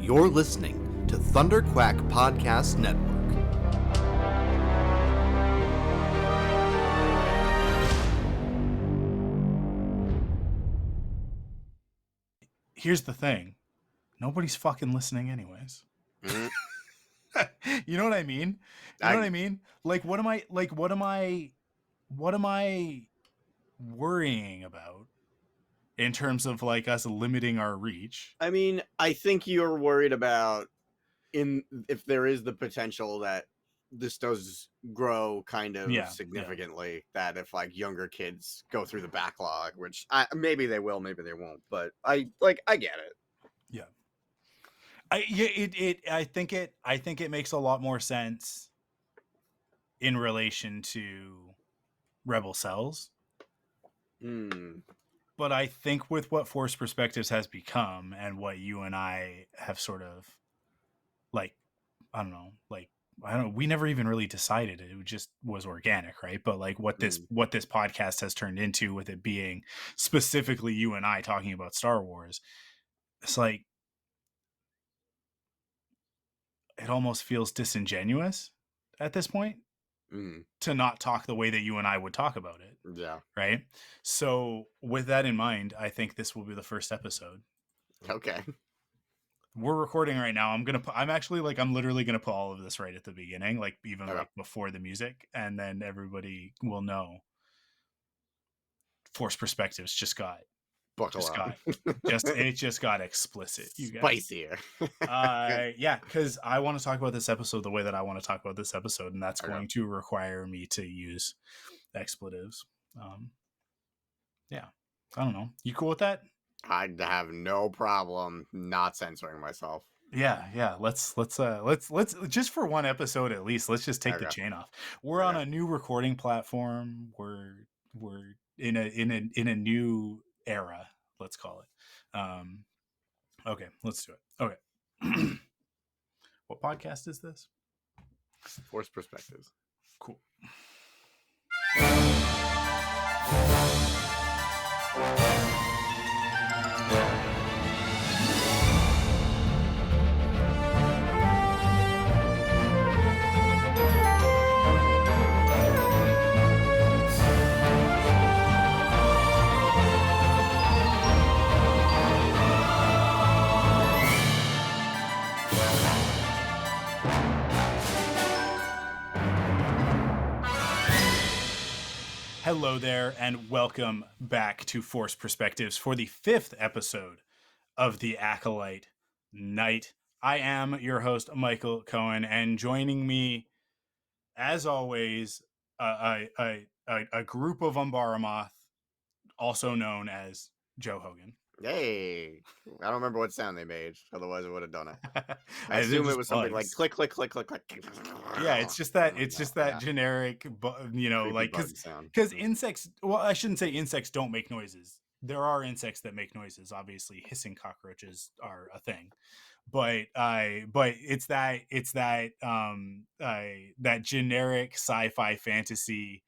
You're listening to ThunderQuack Podcast Network. Here's the thing. Nobody's fucking listening anyways. Mm-hmm. You know what I mean? You know what I mean? Like, what am I worrying about in terms of like us limiting our reach? I mean, I think you're worried about if there is the potential that this does grow kind of significantly, that if like younger kids go through the backlog, which maybe they will, maybe they won't, but I get it. Yeah. I think it makes a lot more sense in relation to Rebel Cells. But I think with what Forced Perspectives has become and what you and I have sort of like, we never even really decided it. It just was organic, right? But like what this podcast has turned into, with it being specifically you and I talking about Star Wars, it's like, it almost feels disingenuous at this point to not talk the way that you and I would talk about it. Yeah. Right. So with that in mind, I think this will be the first episode. Okay. We're recording right now. I'm literally gonna put all of this right at the beginning, like even like before the music, and then everybody will know. Forced Perspectives just got explicit. You guys. Spicier. Yeah, because I want to talk about this episode the way that I want to talk about this episode, and that's going to require me to use expletives. Yeah, I don't know. You cool with that? I'd have no problem not censoring myself. Yeah. Let's just for one episode at least. Let's just take the chain off. We're on a new recording platform. We're in a new era. Let's call it. Okay, let's do it. Okay. What podcast is this? Forced Perspectives. Cool. Hello there, and welcome back to Forced Perspectives for the 5th episode of the Acolyte Night. I am your host, Michael Cohen, and joining me, as always, a group of Umbaramoth, also known as Joe Hogan. Hey, I don't remember what sound they made. Otherwise, I would have done it. I assume it was something like click, click, click, click, click. Yeah, it's just that generic, like because insects. Well, I shouldn't say insects don't make noises. There are insects that make noises. Obviously, hissing cockroaches are a thing, but it's that generic sci-fi fantasy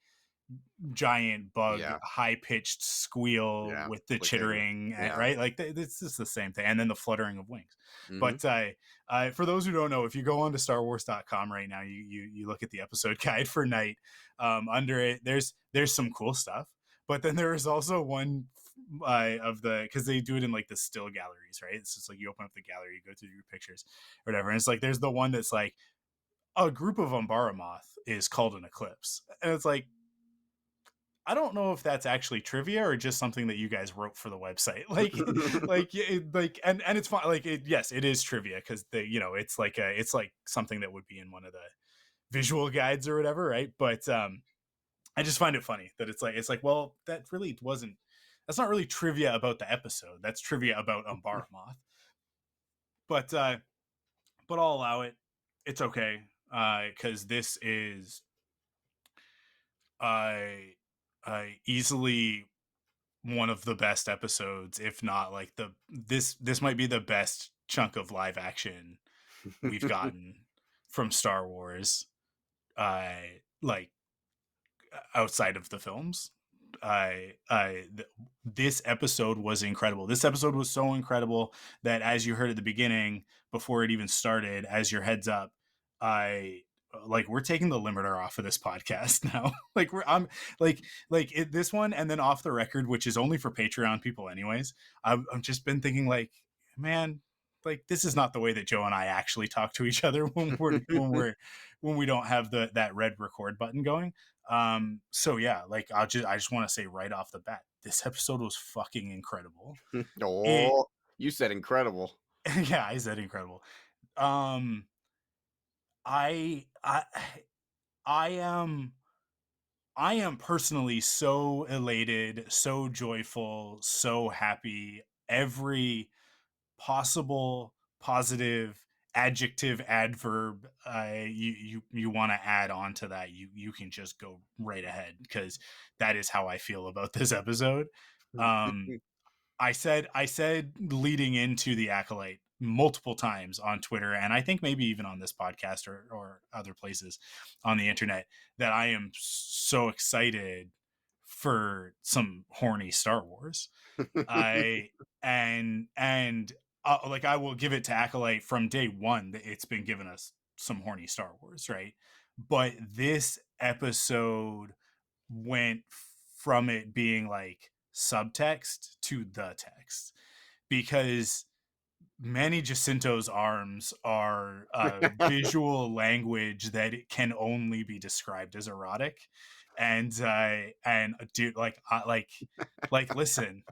giant bug, high-pitched squeal with the chittering, right? Like it's just the same thing, and then the fluttering of wings. But for those who don't know, if you go on to StarWars.com right now, you look at the episode guide for Night. Under it, there's some cool stuff, but then there is also one because they do it in like the still galleries, right? It's just like you open up the gallery, you go through your pictures or whatever, and it's like there's the one that's like a group of Umbaramoth is called an eclipse, and it's like, I don't know if that's actually trivia or just something that you guys wrote for the website. And it's fine. Yes, it is trivia because it's like something that would be in one of the visual guides or whatever, right? But I just find it funny that it's like, well, that's not really trivia about the episode. That's trivia about Umbaramoth. But I'll allow it. It's okay because this is easily one of the best episodes, if not like this might be the best chunk of live action we've gotten from Star Wars, like outside of the films, this episode was incredible. This episode was so incredible that, as you heard at the beginning, before it even started, as your heads up, we're taking the limiter off of this podcast now. I'm this one, and then Off the Record, which is only for Patreon people anyways. I've just been thinking, like, man, like, this is not the way that Joe and I actually talk to each other when we don't have that red record button going. So yeah, like, I just want to say right off the bat, this episode was fucking incredible. You said incredible. Yeah, I said incredible. I am personally so elated, so joyful, so happy. Every possible positive adjective, adverb you want to add on to that, you can just go right ahead, because that is how I feel about this episode. I said leading into the Acolyte multiple times on Twitter, and I think maybe even on this podcast or other places on the internet, that I am so excited for some horny Star Wars. I will give it to Acolyte from day one that it's been giving us some horny Star Wars, right? But this episode went from it being like subtext to the text, because Manny Jacinto's arms are visual language that it can only be described as erotic, and dude, listen,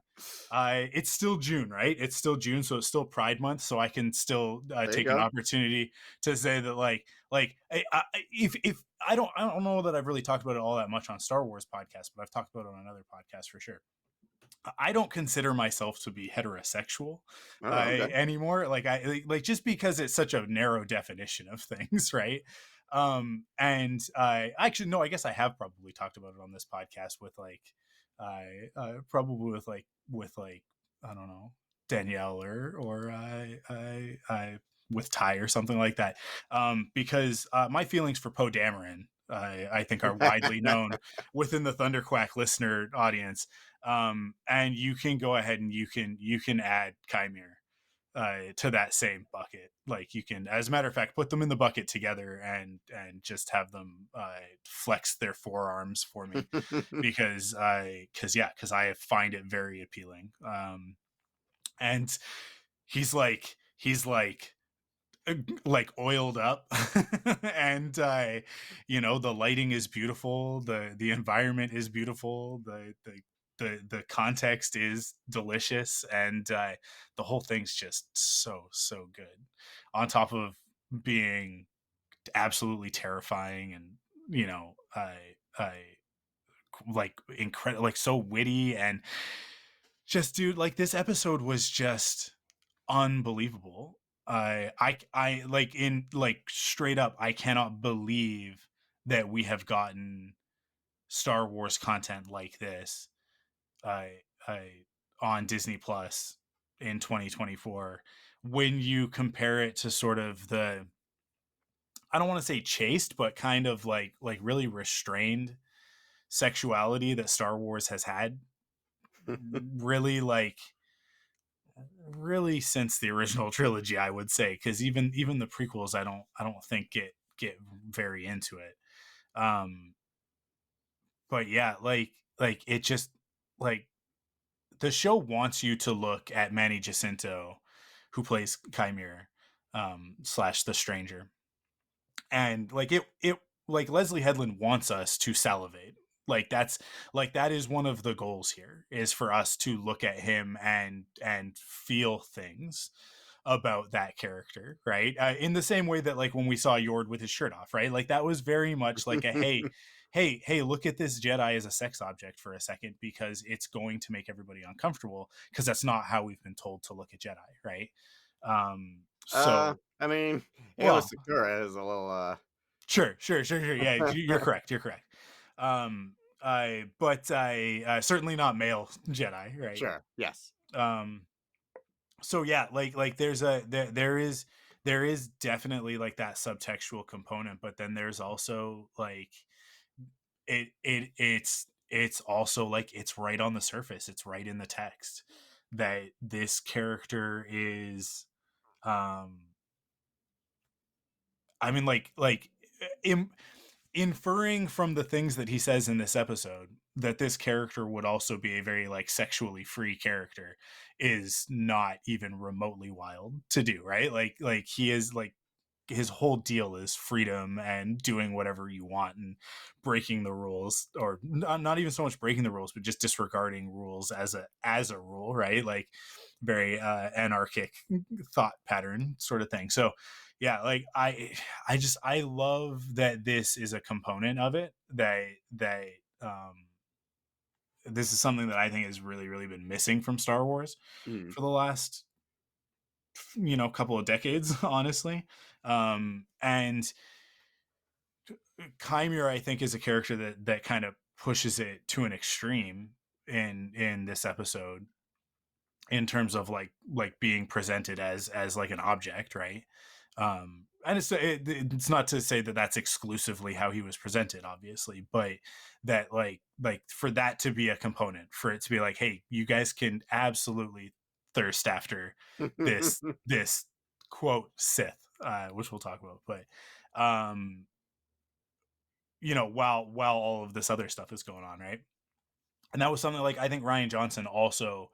it's still June, right? It's still June, so it's still Pride Month, so I can still take an opportunity to say that, if I don't know that I've really talked about it all that much on Star Wars podcast, but I've talked about it on another podcast for sure. I don't consider myself to be heterosexual anymore. Just because it's such a narrow definition of things, right? And actually, no, I guess I have probably talked about it on this podcast with probably with I don't know, Danielle or with Ty or something like that. Because my feelings for Poe Dameron, I think, are widely known within the ThunderQuack listener audience. And you can go ahead and you can add Chimere to that same bucket. Like, you can, as a matter of fact, put them in the bucket together and just have them flex their forearms for me, because I find it very appealing. And he's like oiled up and the lighting is beautiful, the environment is beautiful, the context is delicious, and the whole thing's just so good, on top of being absolutely terrifying, and I like incredible, like so witty, and just, dude, like, this episode was just unbelievable. I like, in like, straight up, I cannot believe that we have gotten Star Wars content like this I on Disney Plus in 2024, when you compare it to sort of the, I don't want to say chaste, but kind of like really restrained sexuality that Star Wars has had, really, really since the original trilogy, I would say, because even the prequels, I don't think get very into it. But yeah, it just, like, the show wants you to look at Manny Jacinto, who plays Chimere, slash the Stranger, and like Leslie Headland wants us to salivate. Like, that is one of the goals here, is for us to look at him and feel things about that character, right? In the same way that, like, when we saw Yord with his shirt off, right? Like, that was very much like a hey, look at this Jedi as a sex object for a second, because it's going to make everybody uncomfortable, because that's not how we've been told to look at Jedi, right? So I mean, Aayla Secura is a little Sure. Yeah, you're correct. But I certainly not male Jedi, right? Sure. Yes. So yeah, there is definitely, like, that subtextual component, but then there's also, like, it's it's also like, it's right on the surface, it's right in the text that this character is, I mean, inferring from the things that he says in this episode that this character would also be a very like sexually free character is not even remotely wild to do, right? Like he is like, his whole deal is freedom and doing whatever you want and breaking the rules, or not even so much breaking the rules, but just disregarding rules as a rule, right? Like very anarchic thought pattern sort of thing. So yeah, like I love that this is a component of it, that this is something that I think has really, really been missing from Star Wars for the last, couple of decades, honestly. And Chimera, I think, is a character that kind of pushes it to an extreme in this episode, in terms of like being presented as like an object, right? And it's not to say that that's exclusively how he was presented, obviously, but that like for that to be a component, for it to be like, hey, you guys can absolutely thirst after this quote Sith, which we'll talk about, but while all of this other stuff is going on, right? And that was something like, I think Rian Johnson also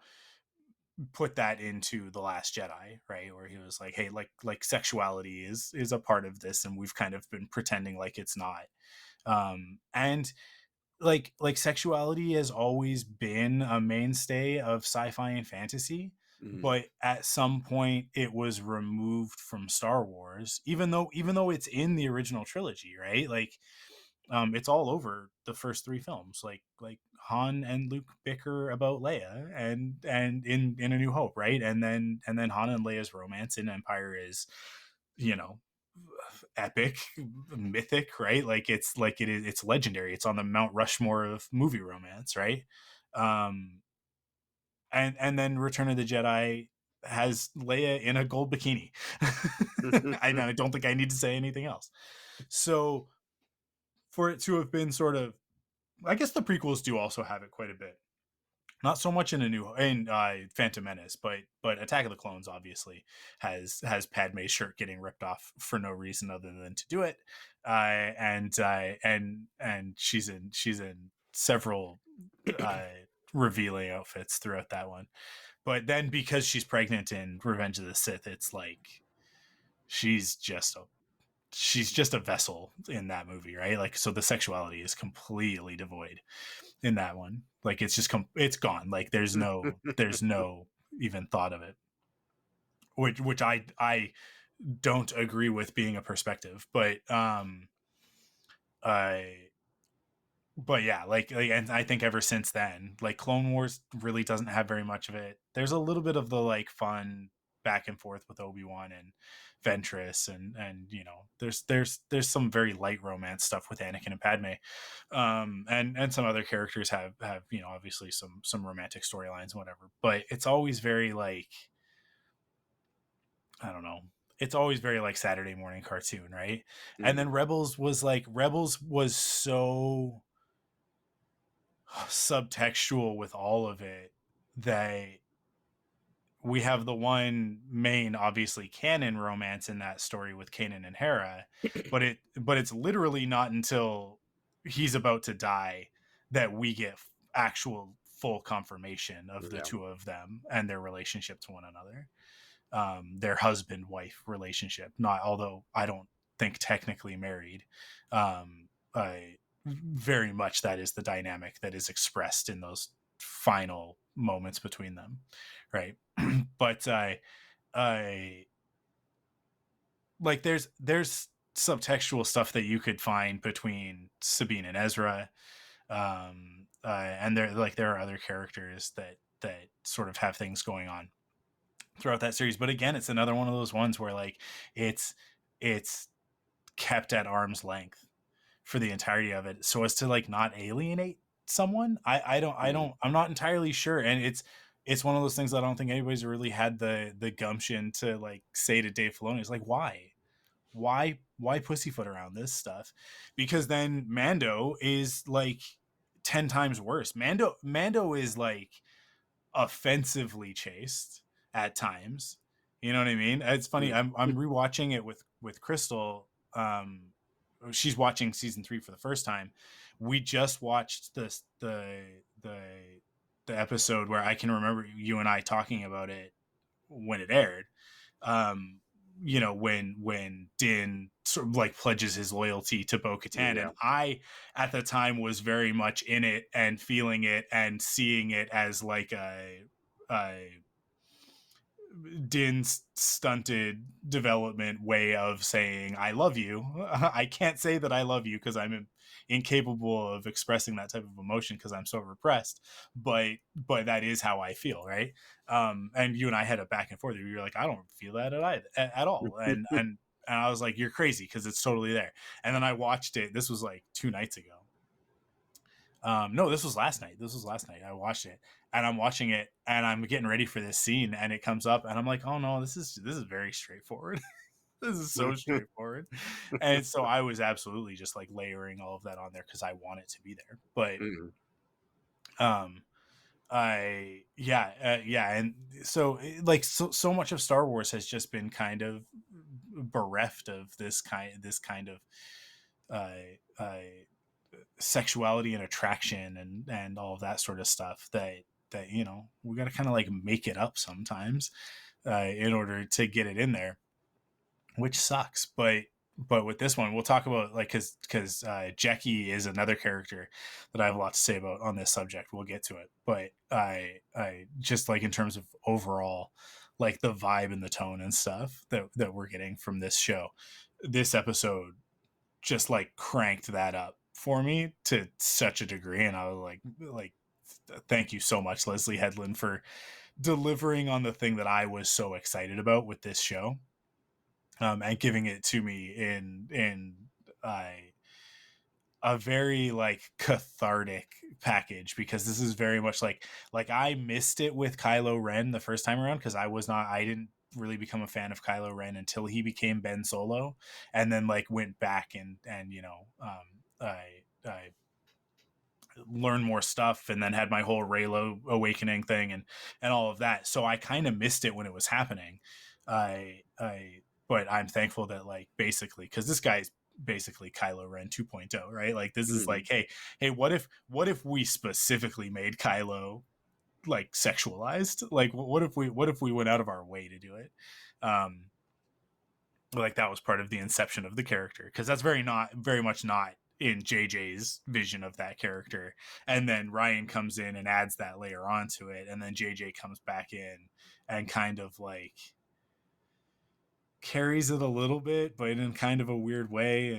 put that into The Last Jedi, right? Where he was like, hey, like sexuality is a part of this, and we've kind of been pretending like it's not. And like sexuality has always been a mainstay of sci-fi and fantasy, but at some point it was removed from Star Wars, even though it's in the original trilogy, right? Like it's all over the first three films. Like Han and Luke bicker about Leia, and in A New Hope, right? And then Han and Leia's romance in Empire is, epic, mythic, right? It's legendary. It's on the Mount Rushmore of movie romance, right? And then Return of the Jedi has Leia in a gold bikini. I don't think I need to say anything else. So for it to have been sort of, I guess the prequels do also have it quite a bit. Not so much in Phantom Menace, but Attack of the Clones obviously has Padme's shirt getting ripped off for no reason other than to do it, and she's in several revealing outfits throughout that one. But then because she's pregnant in Revenge of the Sith, it's like she's just a vessel in that movie, right? Like, so the sexuality is completely devoid in that one. Like, it's just it's gone. Like, there's no even thought of it, which I don't agree with being a perspective, but yeah, and I think ever since then, like, Clone Wars really doesn't have very much of it. There's a little bit of the like fun back and forth with Obi-Wan and Ventress, and there's some very light romance stuff with Anakin and Padme, and some other characters have obviously some romantic storylines and whatever, but it's always very like, I don't know, it's always very like Saturday morning cartoon, right? And then Rebels was so subtextual with all of it that we have the one main, obviously canon romance in that story with Kanan and Hera, but it's literally not until he's about to die that we get actual full confirmation of the two of them and their relationship to one another, their husband-wife relationship. Not, although I don't think technically married, very much that is the dynamic that is expressed in those final moments between them, right? But I like there's subtextual stuff that you could find between Sabine and Ezra, and there are other characters that sort of have things going on throughout that series. But again, it's another one of those ones where like it's kept at arm's length for the entirety of it, so as to like not alienate someone. I'm not entirely sure, and it's one of those things that I don't think anybody's really had the gumption to like say to Dave Filoni. It's like, why pussyfoot around this stuff? Because then Mando is like 10 times worse. Mando is like offensively chaste at times. You know what I mean? It's funny. I'm rewatching it with Crystal. She's watching season 3 for the first time. We just watched the episode where I can remember you and I talking about it when it aired. When Din sort of like pledges his loyalty to Bo-Katan, and I at the time was very much in it and feeling it and seeing it as like a Din's stunted development way of saying I love you. I can't say that I love you because I'm incapable of expressing that type of emotion because I'm so repressed, but that is how I feel, right? And you and I had a back and forth. You were like, I don't feel that at all, and I was like, you're crazy because it's totally there. And then I watched it. This was like 2 nights ago. No, this was last night. I watched it, and I'm watching it, and I'm getting ready for this scene, and it comes up, and I'm like, oh no, this is very straightforward. This is so straightforward. And so I was absolutely just like layering all of that on there because I want it to be there. But and so like so much of Star Wars has just been kind of bereft of this kind of sexuality and attraction and all of that sort of stuff that we got to kind of like make it up sometimes in order to get it in there, which sucks. But with this one, we'll talk about like because Jackie is another character that I have a lot to say about on this subject. We'll get to it, but I just like in terms of overall like the vibe and the tone and stuff that we're getting from this show, this episode just like cranked that up for me to such a degree. And I was like, thank you so much, Leslie Headland, for delivering on the thing that I was so excited about with this show, and giving it to me in a very like cathartic package, because this is very much like I missed it with Kylo Ren the first time around because I didn't really become a fan of Kylo Ren until he became Ben Solo, and then like went back and I learned more stuff and then had my whole Reylo awakening thing and all of that. So I kind of missed it when it was happening. But I'm thankful that like basically, because this guy's basically Kylo Ren 2.0, right? Like this is like, hey, what if we specifically made Kylo like sexualized? Like what if we went out of our way to do it? Like that was part of the inception of the character, because that's very much not in JJ's vision of that character. And then Ryan comes in and adds that layer onto it, and then JJ comes back in and kind of like carries it a little bit, but in kind of a weird way.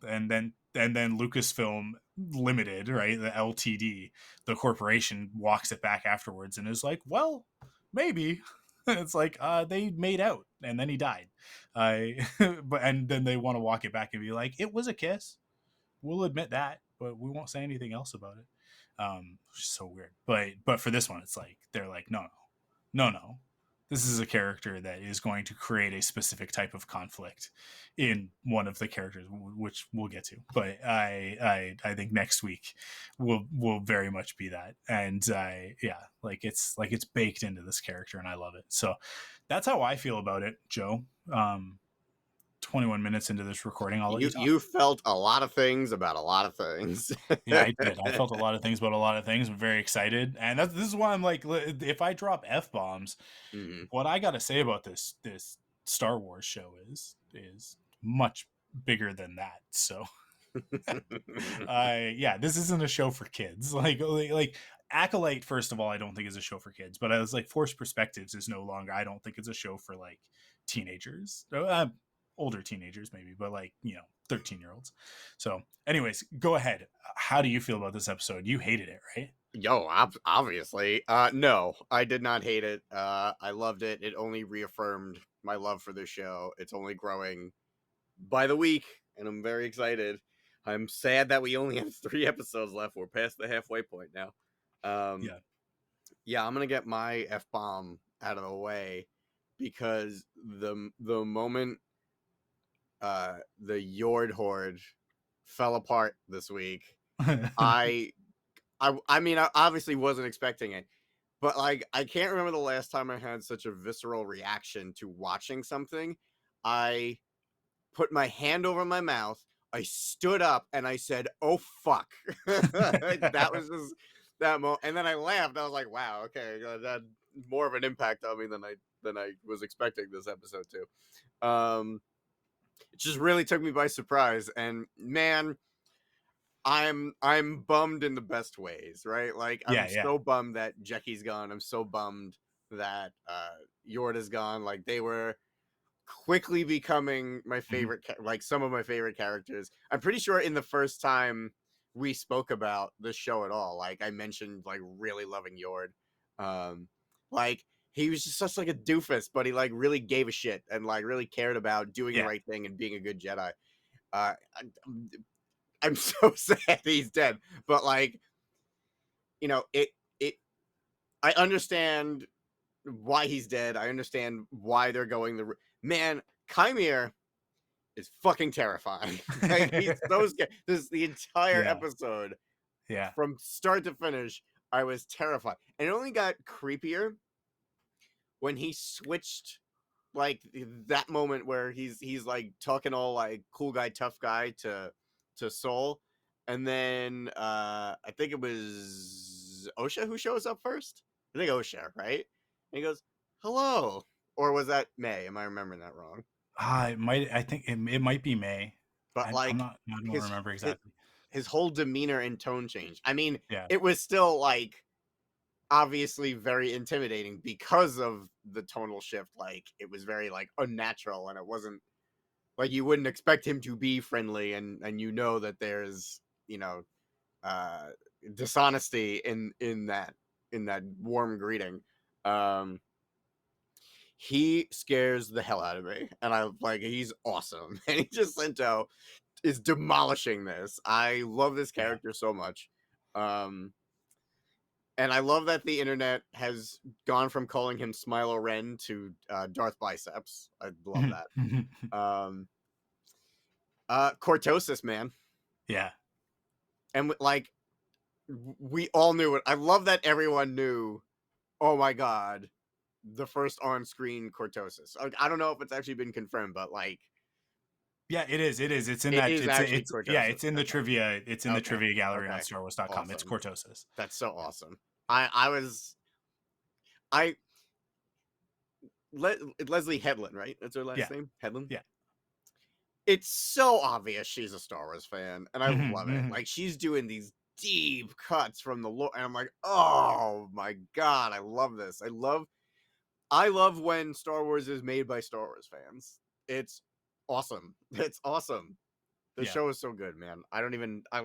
And then Lucasfilm Limited, right, the LTD, the corporation, walks it back afterwards and is like, well, maybe. It's like they made out and then he died, and then they want to walk it back and be like, it was a kiss, we'll admit that, but we won't say anything else about it. Which is so weird. But for this one, it's like they're like, no, this is a character that is going to create a specific type of conflict in one of the characters, which we'll get to. But I think next week will very much be that. And it's baked into this character, and I love it. So that's how I feel about it, Joe. 21 minutes into this recording, I'll let you talk. You felt a lot of things about a lot of things. Yeah, I did. I felt a lot of things about a lot of things. I'm very excited, and this is why I'm like, if I drop F-bombs, what I got to say about this Star Wars show is much bigger than that. So, this isn't a show for kids. Like Acolyte, first of all, I don't think is a show for kids. But I was like, Forced Perspectives is no longer. I don't think it's a show for like teenagers. Older teenagers maybe, but 13-year-olds. So anyways, go ahead. How do you feel about this episode? You hated it, right? Yo, obviously. No, I did not hate it. I loved it. It only reaffirmed my love for this show. It's only growing by the week, and I'm very excited. I'm sad that we only have 3 episodes left. We're past the halfway point now. I'm gonna get my F-bomb out of the way, because the moment the Yord Horde fell apart this week, I mean, I obviously wasn't expecting it, but like I can't remember the last time I had such a visceral reaction to watching something. I put my hand over my mouth, I stood up, and I said, "Oh fuck!" That was just that moment, and then I laughed. I was like, "Wow, okay, that had more of an impact on me than I was expecting this episode to." It just really took me by surprise, and man, I'm bummed in the best ways, right? Like I'm Yeah. so bummed that Jackie's gone. I'm so bummed that Yord is gone. Like they were quickly becoming my Mhm. favorite, like some of my favorite characters. I'm pretty sure in the first time we spoke about the show at all, like I mentioned, like really loving Yord. Like he was just such like a doofus, but he like really gave a shit and like really cared about doing the Yeah. right thing and being a good Jedi. Uh, I'm so sad he's dead, but like it. I understand why he's dead. I understand why they're going the man. Chimere is fucking terrifying. Like he's those guys. This the entire Yeah. episode Yeah. from start to finish. I was terrified, and it only got creepier when he switched. Like that moment where he's like talking all like cool guy, tough guy to Soul, and then I think it was Osha who shows up first. I think Osha, right? And he goes, "Hello," or was that May? Am I remembering that wrong? It might. I think it might be May. But I'm like not. I don't his remember his exactly. his whole demeanor and tone changed. I mean, Yeah. it was still like obviously very intimidating because of the tonal shift. Like it was very like unnatural, and it wasn't like you wouldn't expect him to be friendly, and you know that there's uh dishonesty in that warm greeting. um he scares the hell out of me, and I like he's awesome. And he just Sento is demolishing this. I love this Yeah. character so much. um and I love that the internet has gone from calling him Smilo Ren to Darth Biceps. I love that. Cortosis, man. Yeah. And like we all knew it. I love that everyone knew. Oh my god, the first on-screen Cortosis. Like, I don't know if it's actually been confirmed, but like Yeah, it is. It is. It's in it that. is actually It's yeah. Cortosis. It's in the Okay, trivia. It's in the okay, trivia gallery on okay. StarWars.com. It's Awesome. Cortosis. That's so awesome. I was I Leslie Headland, right? That's her last Yeah. name, Headland. Yeah. It's so obvious she's a Star Wars fan, and I love it. Hmm. Like she's doing these deep cuts from the lore, and I'm like, oh my god, I love this. I love when Star Wars is made by Star Wars fans. It's awesome. It's awesome. The Yeah. show is so good, man. I don't even I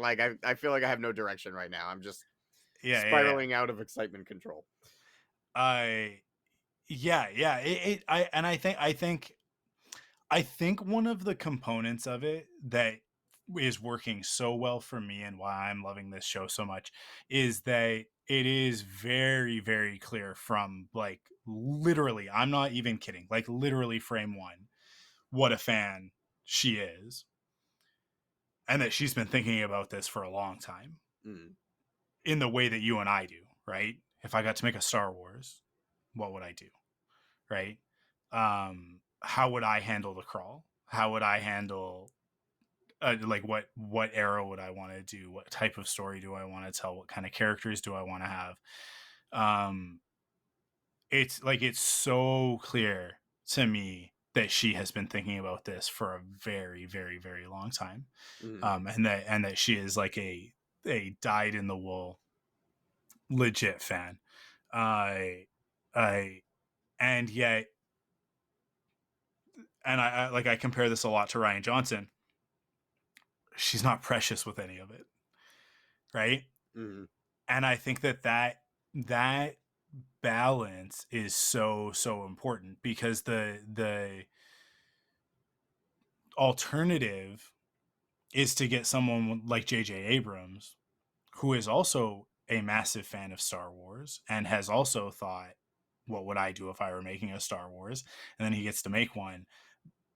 feel like I have no direction right now. I'm just Yeah. Yeah. spiraling out of excitement control. I. Yeah. Yeah. I think one of the components of it that is working so well for me and why I'm loving this show so much is that it is very, very clear from like literally, I'm not even kidding, like literally frame one, what a fan she is. And that she's been thinking about this for a long time Mm. in the way that you and I do, right? If I got to make a Star Wars, what would I do? Right? How would I handle the crawl? How would I handle like what era would I want to do? What type of story do I want to tell? What kind of characters do I want to have? Um, it's like it's so clear to me that she has been thinking about this for a very, very, very long time, Mm. and that she is like a dyed in the wool legit fan. I and yet, and I like I compare this a lot to Ryan Johnson. She's not precious with any of it, right? Mm. And I think that balance is so important because the alternative is to get someone like JJ Abrams, who is also a massive fan of Star Wars and has also thought, what would I do if I were making a Star Wars? And then he gets to make one.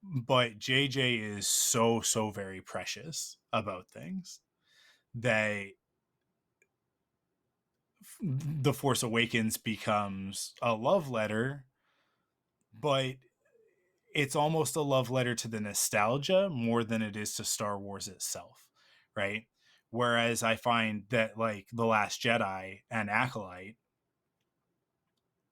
But JJ is so very precious about things they The Force Awakens becomes a love letter, but it's almost a love letter to the nostalgia more than it is to Star Wars itself, right? Whereas I find that like The Last Jedi and Acolyte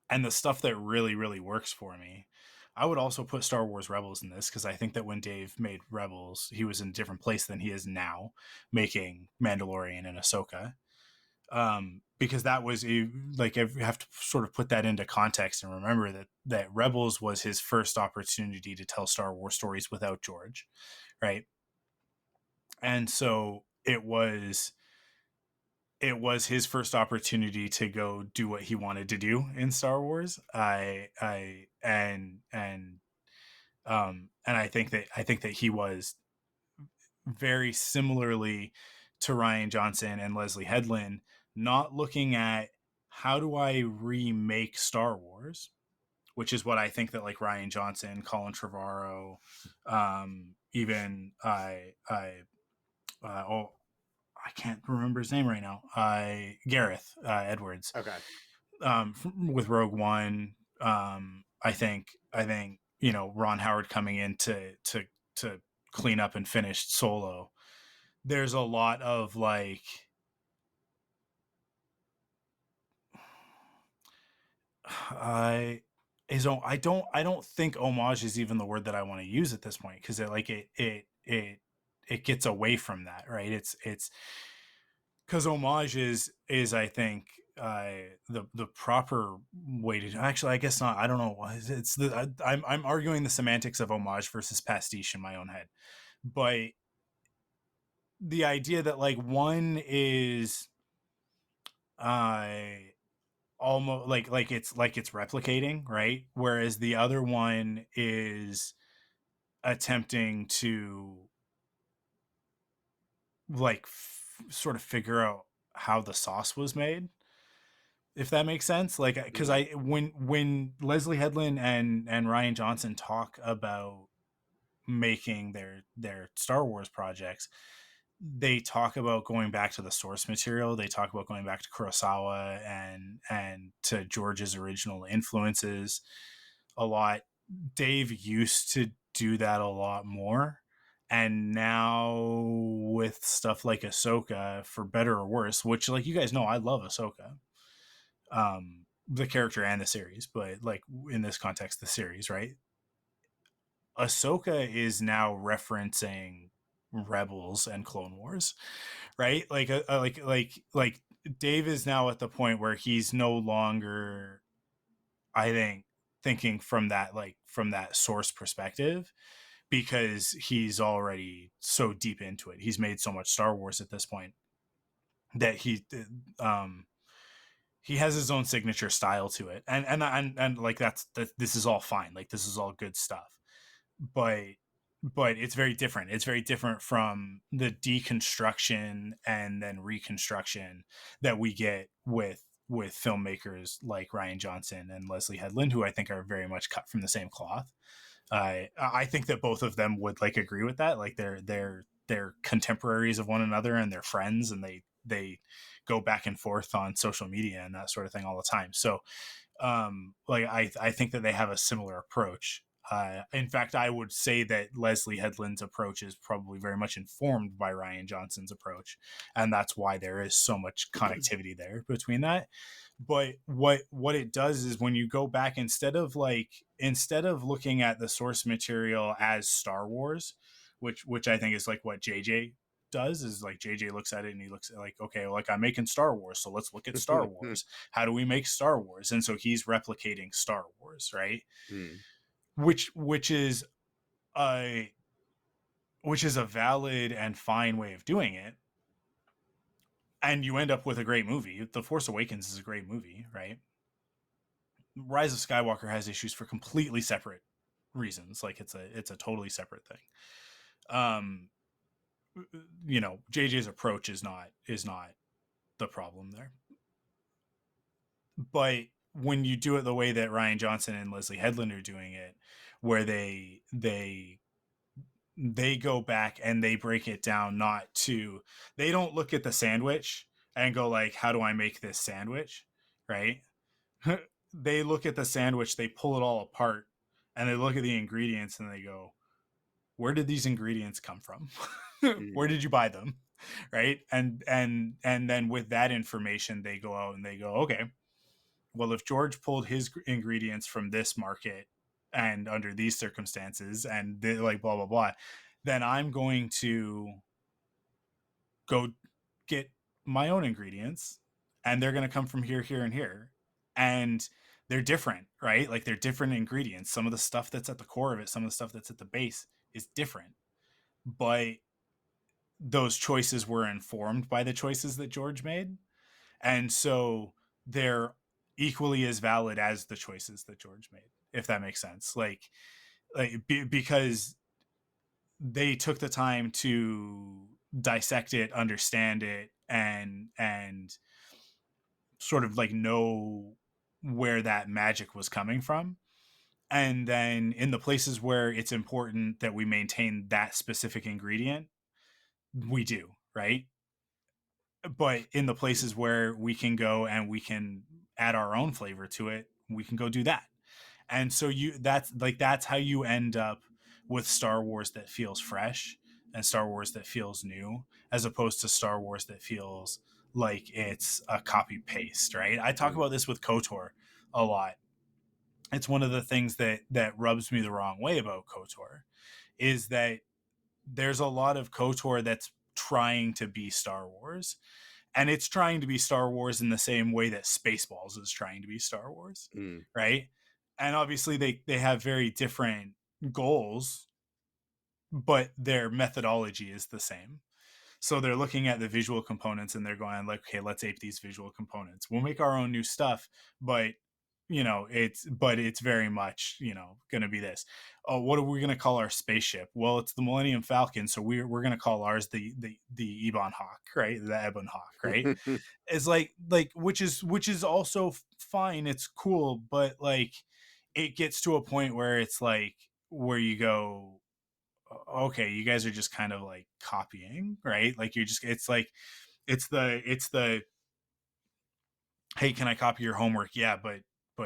and the stuff that really, really works for me, I would also put Star Wars Rebels in this, because I think that when Dave made Rebels, he was in a different place than he is now making Mandalorian and Ahsoka. Because that was like, you have to sort of put that into context and remember that Rebels was his first opportunity to tell Star Wars stories without George, right? And so it was his first opportunity to go do what he wanted to do in Star Wars. And I think that he was very similarly to Rian Johnson and Leslie Headland, not looking at how do I remake Star Wars, which is what I think that like Rian Johnson, Colin Trevorrow, even I can't remember his name right now. Gareth Edwards. Okay. With Rogue One, I think Ron Howard coming in to clean up and finish Solo. There's a lot of like I don't think homage is even the word that I want to use at this point, because it gets away from that, right? It's because homage is I think the proper way to actually, I guess not, I don't know, it's I'm arguing the semantics of homage versus pastiche in my own head, but the idea that like one is almost like it's replicating, right, whereas the other one is attempting to like sort of figure out how the sauce was made, if that makes sense. Like, because when Leslie Headland and Rian Johnson talk about making their Star Wars projects, they talk about going back to the source material. They talk about going back to Kurosawa and to George's original influences a lot. Dave used to do that a lot more. And now with stuff like Ahsoka, for better or worse, which, like, you guys know, I love Ahsoka, the character and the series, but like in this context, the series, right? Ahsoka is now referencing Rebels and Clone Wars, right? Like Dave is now at the point where he's no longer, I think, thinking from that source perspective, because he's already so deep into it. He's made so much Star Wars at this point that he has his own signature style to it, and like this is all fine. Like, this is all good stuff, but it's very different. It's very different from the deconstruction and then reconstruction that we get with filmmakers like Rian Johnson and Leslie Headland, who I think are very much cut from the same cloth. I think that both of them would like agree with that. Like, they're contemporaries of one another, and they're friends, and they go back and forth on social media and that sort of thing all the time. So like I think that they have a similar approach. In fact, I would say that Leslie Headland's approach is probably very much informed by Rian Johnson's approach, and that's why there is so much connectivity there between that. But what it does is, when you go back, instead of looking at the source material as Star Wars, which I think is like what JJ does, is like JJ looks at it and he looks at like, okay, like, I'm making Star Wars, so let's look at Star Wars. How do we make Star Wars? And so he's replicating Star Wars, right? Which is a valid and fine way of doing it, and you end up with a great movie. The Force Awakens is a great movie, right? Rise of Skywalker has issues for completely separate reasons. Like, it's a totally separate thing. JJ's approach is not the problem there. But when you do it the way that Rian Johnson and Leslie Headland are doing it, where they they go back and they break it down. They don't look at the sandwich and go like, how do I make this sandwich, right? They look at the sandwich, they pull it all apart, and they look at the ingredients and they go, where did these ingredients come from? Where did you buy them? Right. And then with that information, they go out and they go, okay, well, if George pulled his ingredients from this market and under these circumstances and like blah, blah, blah, then I'm going to go get my own ingredients and they're going to come from here, here, and here. And they're different, right? Like they're different ingredients. Some of the stuff that's at the core of it, some of the stuff that's at the base is different. But those choices were informed by the choices that George made. And so they're equally as valid as the choices that George made, if that makes sense. Because they took the time to dissect it, understand it, and sort of like know where that magic was coming from. And then in the places where it's important that we maintain that specific ingredient, we do, right? But in the places where we can go and we can add our own flavor to it, we can go do that. And so that's how you end up with Star Wars that feels fresh and Star Wars that feels new, as opposed to Star Wars that feels like it's a copy paste, right? I talk about this with KOTOR a lot. It's one of the things that rubs me the wrong way about KOTOR is that there's a lot of KOTOR that's trying to be Star Wars, and it's trying to be Star Wars in the same way that Spaceballs is trying to be Star Wars, right? And obviously they have very different goals, but their methodology is the same. So they're looking at the visual components and they're going like, okay, let's ape these visual components. We'll make our own new stuff, but it's very much, going to be this. Oh, what are we going to call our spaceship? Well, it's the Millennium Falcon, so we're going to call ours the Ebon Hawk, right? The Ebon Hawk, right? It's like which is also fine. It's cool, but like it gets to a point where it's like where you go, okay, you guys are just kind of like copying, right? Like it's the hey, can I copy your homework? Yeah, but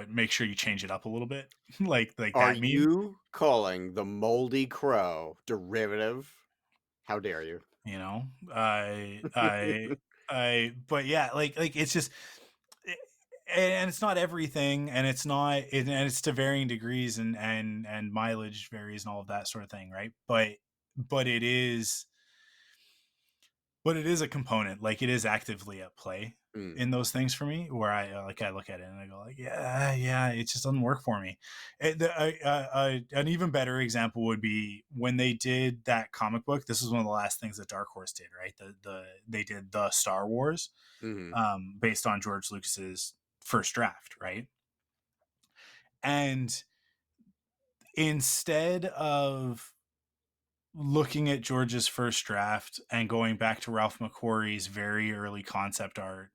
make sure you change it up a little bit. like Are that meme. You calling the Moldy Crow derivative? How dare you? But yeah, like it's just, and it's not everything, and it's not, and it's to varying degrees, and mileage varies and all of that sort of thing, right? But it is a component. Like it is actively at play in those things for me, where I look at it and I go like, yeah, it just doesn't work for me. An even better example would be when they did that comic book. This was one of the last things that Dark Horse did, right? They did the Star Wars, based on George Lucas's first draft, right? And instead of looking at George's first draft and going back to Ralph McQuarrie's very early concept art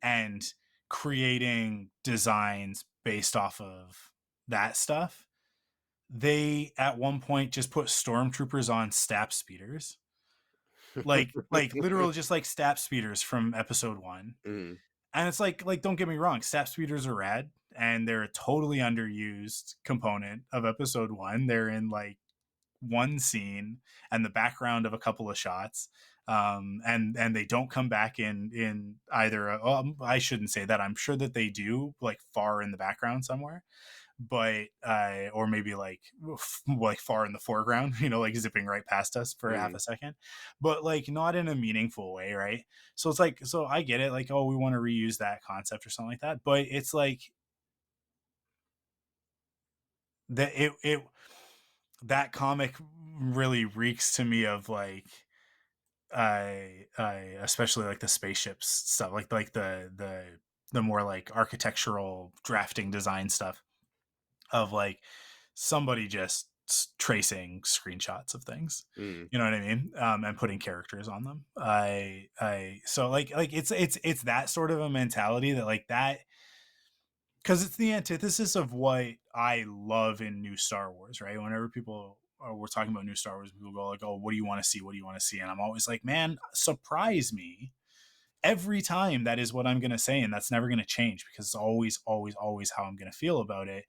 and creating designs based off of that stuff, they at one point just put stormtroopers on stap speeders, like literal just like stap speeders from episode 1. And it's like don't get me wrong, stap speeders are rad and they're a totally underused component of episode 1. They're in like one scene and the background of a couple of shots, and they don't come back in either I shouldn't say that, I'm sure that they do, like far in the background somewhere, but or maybe like far in the foreground, like zipping right past us for half a second, but like not in a meaningful way, right? So it's like, so I get it, like, oh, we want to reuse that concept or something like that, but it's like that that comic really reeks to me of like I especially like the spaceships stuff, like the more like architectural drafting design stuff of like somebody just tracing screenshots of things, you know what I mean, and putting characters on them. So like it's that sort of a mentality that like that because it's the antithesis of what I love in new Star Wars, right? Whenever people we're talking about new Star Wars, people go like, "Oh, what do you want to see? What do you want to see?" And I'm always like, "Man, surprise me." Every time that is what I'm going to say, and that's never going to change because it's always, always, always how I'm going to feel about it.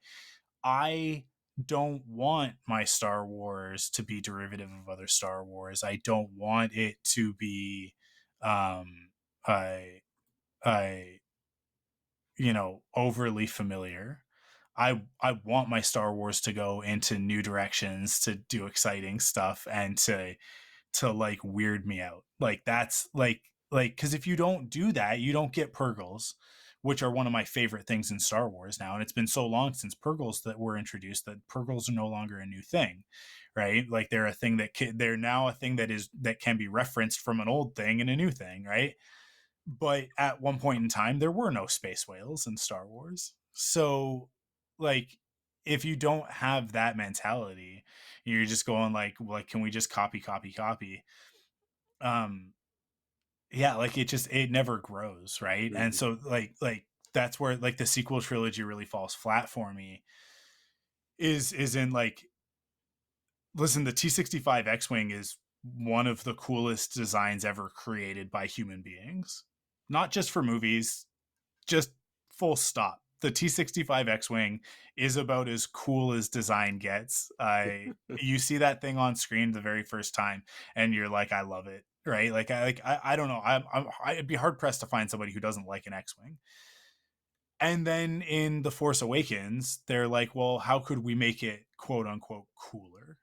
I don't want my Star Wars to be derivative of other Star Wars. I don't want it to be, um, I, overly familiar. I want my Star Wars to go into new directions, to do exciting stuff, and to like weird me out. Like that's like because if you don't do that, you don't get Purgles, which are one of my favorite things in Star Wars now. And it's been so long since Purgles that were introduced that Purgles are no longer a new thing, right? Like they're a thing they're now a thing that can be referenced from an old thing and a new thing, right? But at one point in time, there were no space whales in Star Wars. So, like, if you don't have that mentality, you're just going like, can we just copy, copy, copy? Yeah, like it never grows, right? And so like that's where like the sequel trilogy really falls flat for me. Is in like, listen, the T-65 X-Wing is one of the coolest designs ever created by human beings. Not just for movies, just full stop. The T-65 X-Wing is about as cool as design gets. You see that thing on screen the very first time, and you're like, I love it, right? I don't know. I'd be hard pressed to find somebody who doesn't like an X-Wing. And then in The Force Awakens, they're like, well, how could we make it quote unquote cooler,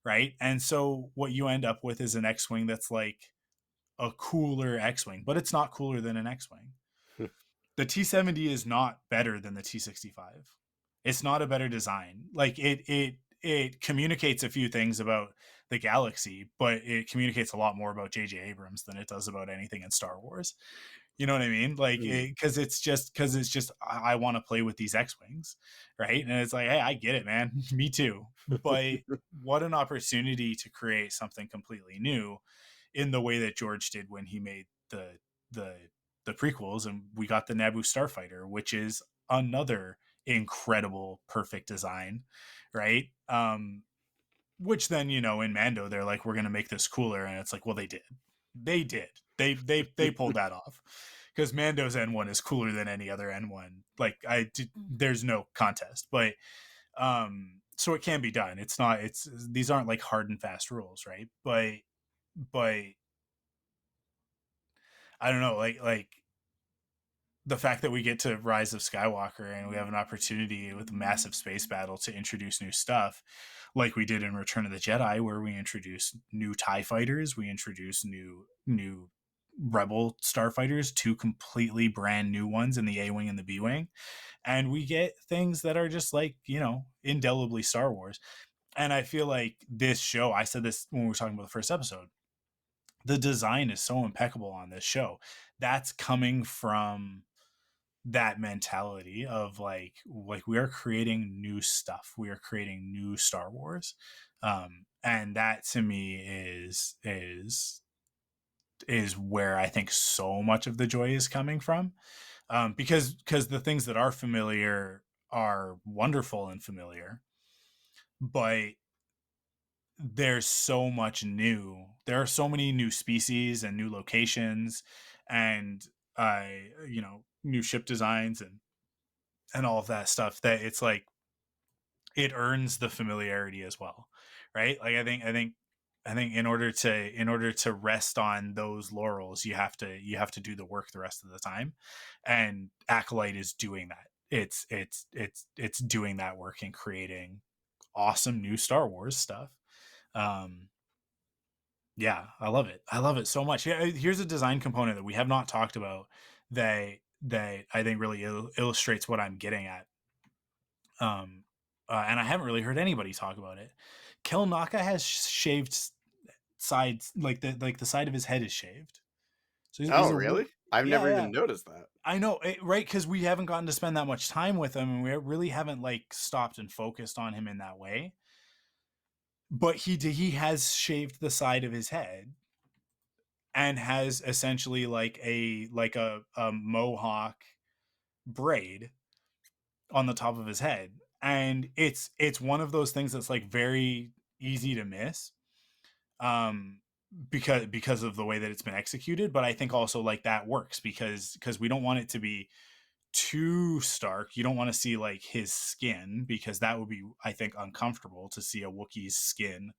right? And so what you end up with is an X-Wing that's like a cooler X-Wing, but it's not cooler than an X-Wing. The T-70 is not better than the T-65. It's not a better design. Like it communicates a few things about the galaxy, but it communicates a lot more about J.J. Abrams than it does about anything in Star Wars. You know what I mean? Like, because it's just I want to play with these X-Wings, right? And it's like, hey, I get it, man. Me too. But what an opportunity to create something completely new in the way that George did when he made the the prequels, and we got the Naboo Starfighter, which is another incredible, perfect design, right? Which then, in Mando, they're like, we're gonna make this cooler, and it's like, well, they did, they pulled that off, because Mando's N1 is cooler than any other N1. Like there's no contest, but so it can be done. These aren't like hard and fast rules, right? But I don't know, like the fact that we get to Rise of Skywalker and we have an opportunity with a massive space battle to introduce new stuff, like we did in Return of the Jedi, where we introduce new TIE fighters, we introduce new Rebel starfighters, two completely brand new ones in the A-Wing and the B-Wing, and we get things that are just like, indelibly Star Wars. And I feel like this show, I said this when we were talking about the first episode, the design is so impeccable on this show. That's coming from that mentality of like we are creating new stuff, we are creating new Star Wars, and that to me is where I think so much of the joy is coming from, because the things that are familiar are wonderful and familiar, but there's so much new. There are so many new species and new locations, and new ship designs and all of that stuff, that it's like it earns the familiarity as well, right? Like I think in order to rest on those laurels, you have to do the work the rest of the time, and Acolyte is doing that. It's doing that work and creating awesome new Star Wars stuff. Yeah, I love it. I love it so much. Yeah, here's a design component that we have not talked about that I think really illustrates what I'm getting at. And I haven't really heard anybody talk about it. Kel Naka has shaved sides, like the side of his head is shaved. So he's really? I've never even noticed that. I know, right? Because we haven't gotten to spend that much time with him, and we really haven't like stopped and focused on him in that way. But he has shaved the side of his head and has essentially like a mohawk braid on the top of his head. And it's one of those things that's like very easy to miss, because of the way that it's been executed. But I think also like that works because we don't want it to be too stark. You don't want to see like his skin, because that would be, I think, uncomfortable to see a Wookiee's skin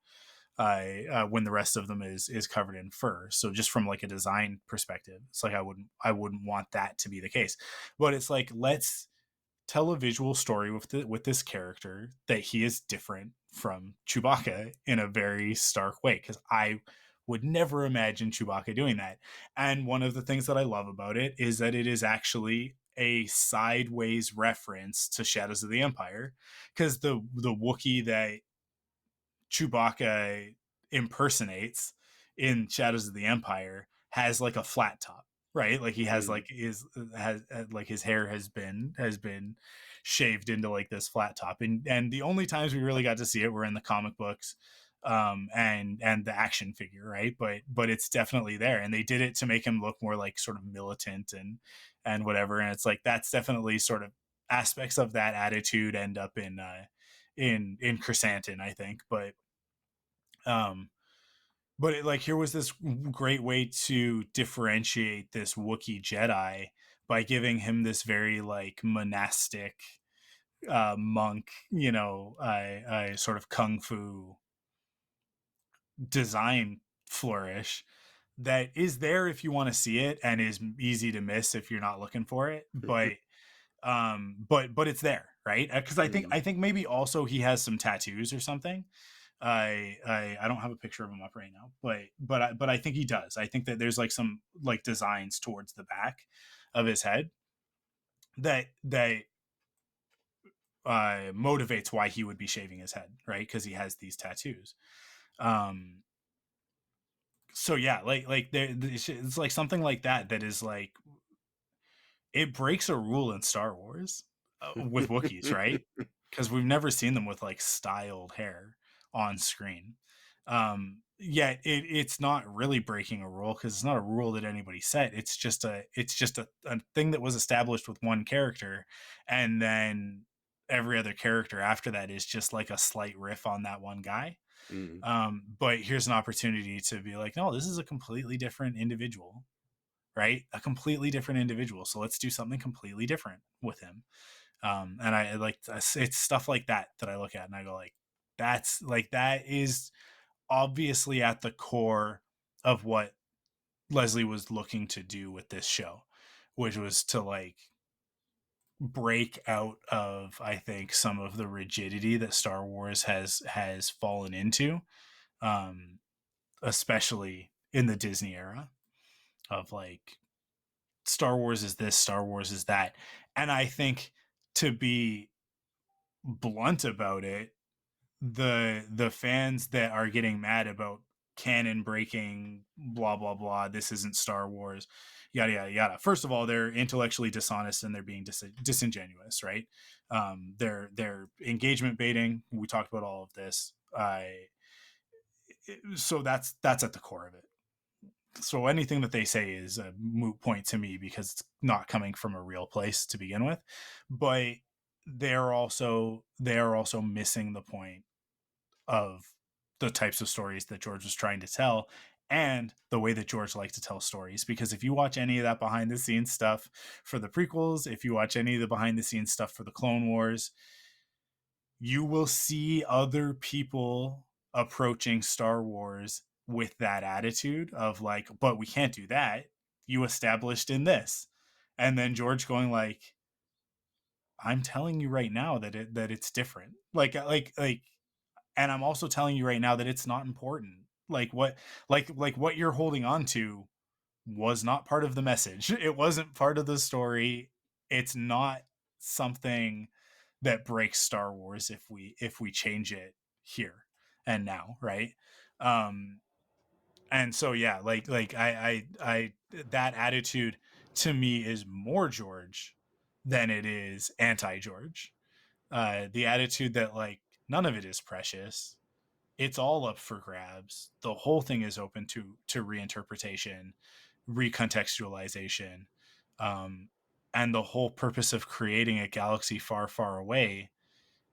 when the rest of them is covered in fur. So just from like a design perspective, it's like I wouldn't want that to be the case. But it's like, let's tell a visual story with this character that he is different from Chewbacca in a very stark way, because I would never imagine Chewbacca doing that. And one of the things that I love about it is that it is actually a sideways reference to Shadows of the Empire, because the Wookiee that Chewbacca impersonates in Shadows of the Empire has like a flat top, right? Like he has like his hair has been shaved into like this flat top, and the only times we really got to see it were in the comic books, and the action figure, right? But it's definitely there, and they did it to make him look more like sort of militant and whatever. And it's like that's definitely sort of aspects of that attitude end up in Chrysanthemum, I think. But like here was this great way to differentiate this Wookiee Jedi by giving him this very like monastic monk, I sort of kung fu design flourish that is there if you want to see it, and is easy to miss if you're not looking for it. But it's there, right? Because I think maybe also he has some tattoos or something. I don't have a picture of him up right now, but I think he does. I think that there's like some like designs towards the back of his head that motivates why he would be shaving his head, right? Because he has these tattoos. So yeah, like there, it's like something like that is like, it breaks a rule in Star Wars with Wookiees, right? Because we've never seen them with like styled hair on screen. Yet it's not really breaking a rule, because it's not a rule that anybody set. It's just a thing that was established with one character, and then every other character after that is just like a slight riff on that one guy. But here's an opportunity to be like, no, this is a completely different individual, right? A completely different individual. So let's do something completely different with him. And I like, it's stuff like that I look at and I go like, that is obviously at the core of what Leslie was looking to do with this show, which was to like break out of, I think, some of the rigidity that Star Wars has fallen into, especially in the Disney era, of like Star Wars is this, Star Wars is that. And I think, to be blunt about it, the fans that are getting mad about canon breaking, blah blah blah, this isn't Star Wars, yada yada yada. First of all, they're intellectually dishonest and they're being disingenuous, right? They're engagement baiting. We talked about all of this. So that's at the core of it. So anything that they say is a moot point to me, because it's not coming from a real place to begin with. But they're also missing the point of the types of stories that George was trying to tell, and the way that George liked to tell stories. Because if you watch any of that behind the scenes stuff for the prequels, if you watch any of the behind the scenes stuff for the Clone Wars, you will see other people approaching Star Wars with that attitude of like, but we can't do that. You established in this. And then George going like, I'm telling you right now that it's different. Like, and I'm also telling you right now that it's not important. Like what you're holding on to was not part of the message. It wasn't part of the story. It's not something that breaks Star Wars if we change it here and now, right? And so yeah, like I that attitude to me is more George than it is anti-George. The attitude that like none of it is precious. It's all up for grabs. The whole thing is open to reinterpretation, recontextualization. And the whole purpose of creating a galaxy far, far away